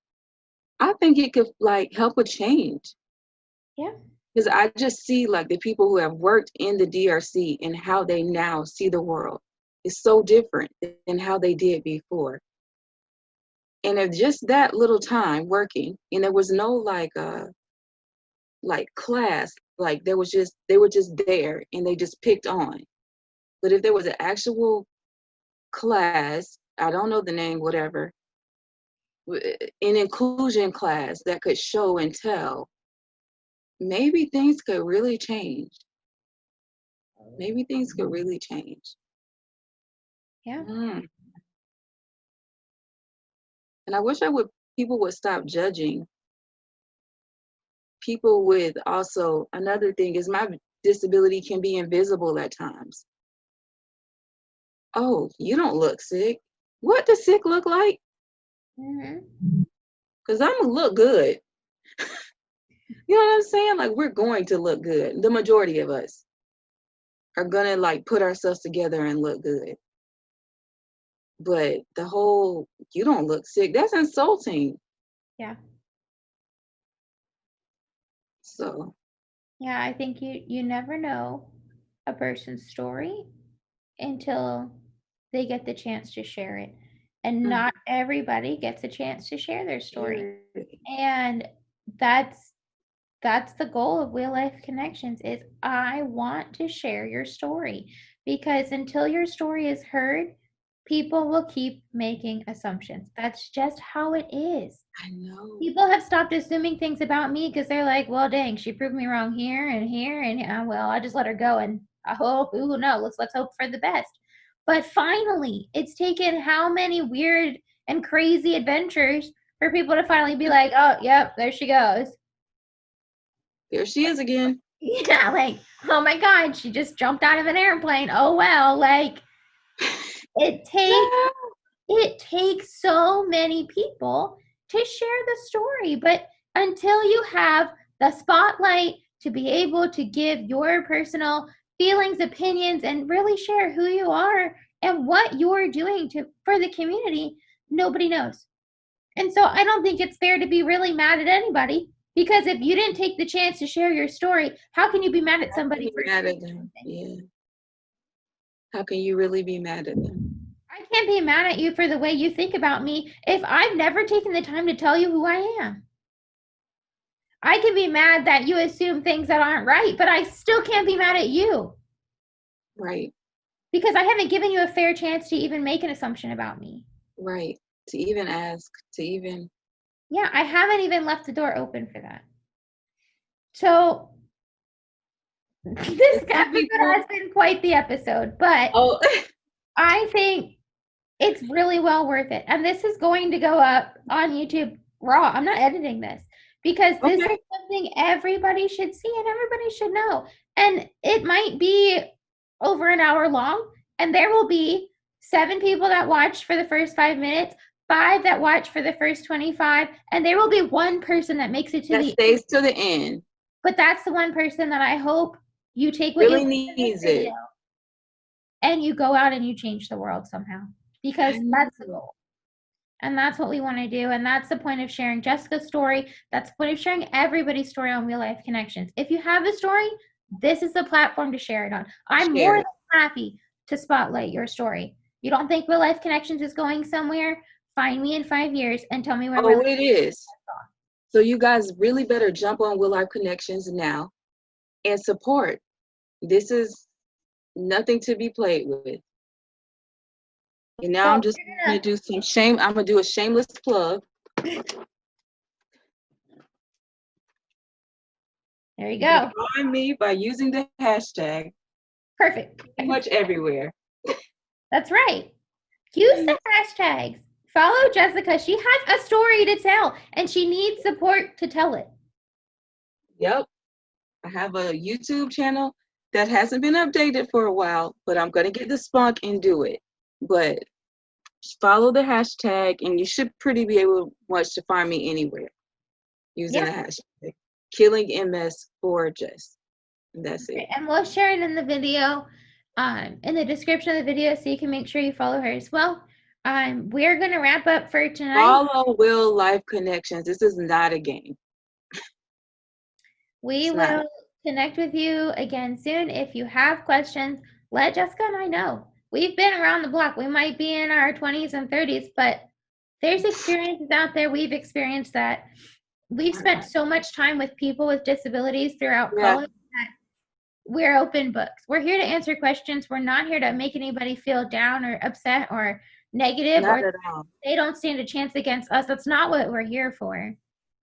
I think it could like help a change. Yeah. Because I just see like the people who have worked in the DRC and how they now see the world is so different than how they did before. And if just that little time working, and there was no like class, like there was just, they were just there and they just picked on. But if there was an actual class, I don't know the name, whatever, an inclusion class that could show and tell, maybe things could really change. Maybe things could really change. Yeah. Mm. And I wish people would stop judging people with, also another thing is my disability can be invisible at times. Oh, you don't look sick. What does sick look like? Mm-hmm. Because I'm gonna look good. You know what I'm saying? Like, we're going to look good. The majority of us are gonna like put ourselves together and look good. But the whole, you don't look sick, that's insulting. Yeah. So Yeah. I think you never know a person's story until they get the chance to share it. And not everybody gets a chance to share their story. And that's that's the goal of Wheel Life Connections is I want to share your story, because until your story is heard, people will keep making assumptions. That's just how it is. I know. People have stopped assuming things about me because they're like, well, dang, she proved me wrong here and here, and well, I'll just let her go, and I hope, who knows, let's hope for the best. But finally, it's taken how many weird and crazy adventures for people to finally be like, oh, yep, there she goes. There she is again. Yeah, like, oh my God, she just jumped out of an airplane. Oh well, like it takes it takes so many people to share the story, but until you have the spotlight to be able to give your personal feelings, opinions, and really share who you are and what you're doing to for the community, nobody knows. And so I don't think it's fair to be really mad at anybody, because if you didn't take the chance to share your story, how can you be mad at somebody for Mad doing at them. something? Yeah. How can you really be mad at them? I can't be mad at you for the way you think about me if I've never taken the time to tell you who I am. I can be mad that you assume things that aren't right, but I still can't be mad at you. Right. Because I haven't given you a fair chance to even make an assumption about me. Right. To even ask, to even. Yeah, I haven't even left the door open for that. So this episode has been quite the episode, but Oh. I think it's really well worth it. And this is going to go up on YouTube raw. I'm not editing this, because this is something everybody should see and everybody should know. And it might be over an hour long, and there will be 7 people that watch for the first 5 minutes, 5 that watch for the first 25, and there will be 1 person that makes it to That the stays to the end. But that's the 1 person that I hope You take what you Really learned in this needs video it. and you go out and you change the world somehow, because I that's the know. goal. And that's what we want to do. And that's the point of sharing Jessica's story. That's the point of sharing everybody's story on Real Life Connections. If you have a story, this is the platform to share it on. I'm more Share than it. happy to spotlight your story. You don't think Real Life Connections is going somewhere? Find me in 5 years and tell me where Real Oh, Life it is. So you guys really better jump on Wheellifeconnections now and support. This is nothing to be played with. And now So I'm just gonna do some shame. I'm gonna do a shameless plug. there you You can go. find me by using the hashtag Perfect. pretty much everywhere. That's right. Use the hashtags. Follow Jessica. She has a story to tell and she needs support to tell it. Yep. I have a YouTube channel that hasn't been updated for a while, but I'm gonna get the spunk and do it. But follow the hashtag and you should pretty be able much to find me anywhere using Yep. the hashtag killing MS for Jess. And that's it. And we'll share it in the video, in the description of the video, so you can make sure you follow her as well. We're gonna wrap up for tonight. Follow Wheellifeconnections. This is not a game. We It's not. will connect with you again soon. If you have questions, let Jessica and I know. We've been around the block. We might be in our 20s and 30s, but there's experiences out there. We've experienced that. We've spent so much time with people with disabilities throughout Yeah, college that we're open books. We're here to answer questions. We're not here to make anybody feel down or upset or negative, not or at all. they don't stand a chance against us. That's not what we're here for.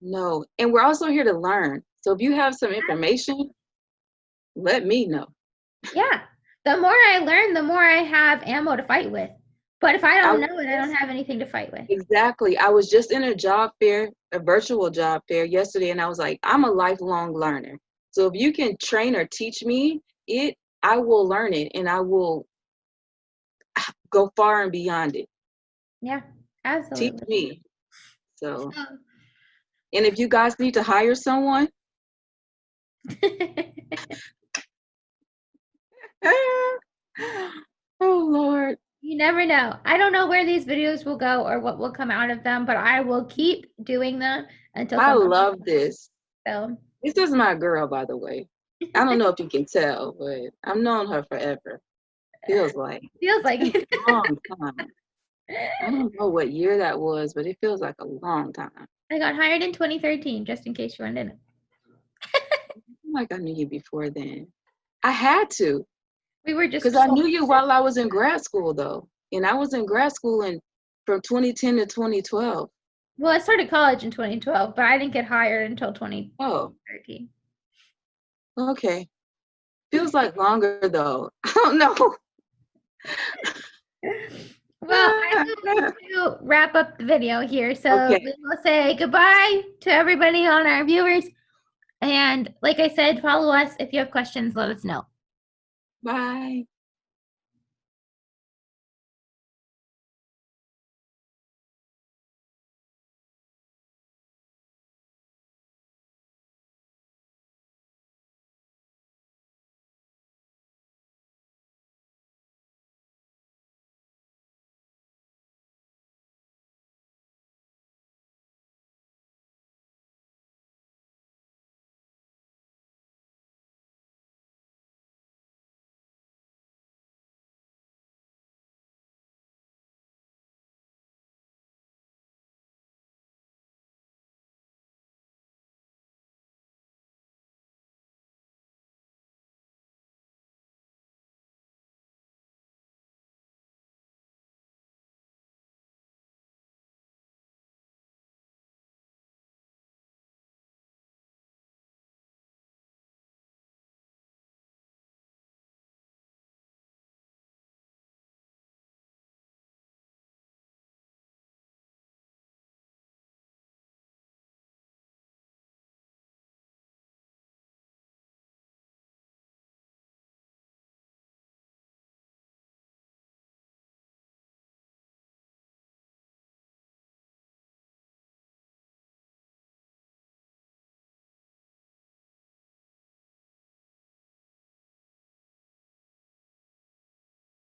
No. And we're also here to learn. So if you have some information, let me know. Yeah. The more I learn, the more I have ammo to fight with. But if I I don't was know it, I don't have anything to fight with. exactly. I was just in a job fair, a virtual job fair yesterday, and I was like, I'm a lifelong learner. So if you can train or teach me it, I will learn it and I will go far and beyond it. Yeah, Teach absolutely. me. So, and if you guys need to hire someone, oh Lord, You never know. I don't know where these videos will go or what will come out of them, but I will keep doing them until I someone. love this. So This is my girl, by the way. I don't know if you can tell, but I've known her forever. Feels like feels it's like been it. a long time. I don't know what year that was, but it feels like a long time. I got hired in 2013, just in case you wanted to know. I'm like I knew you before then. I had to, We were because just I so. knew you while I was in grad school, though. And I was in grad school from 2010 to 2012. Well, I started college in 2012, but I didn't get hired until 2013. Oh, okay. Feels like longer, though. I don't know. Well, I'm going to wrap up the video here. So Okay. we will say goodbye to everybody on our viewers. And like I said, follow us. If you have questions, let us know. Bye.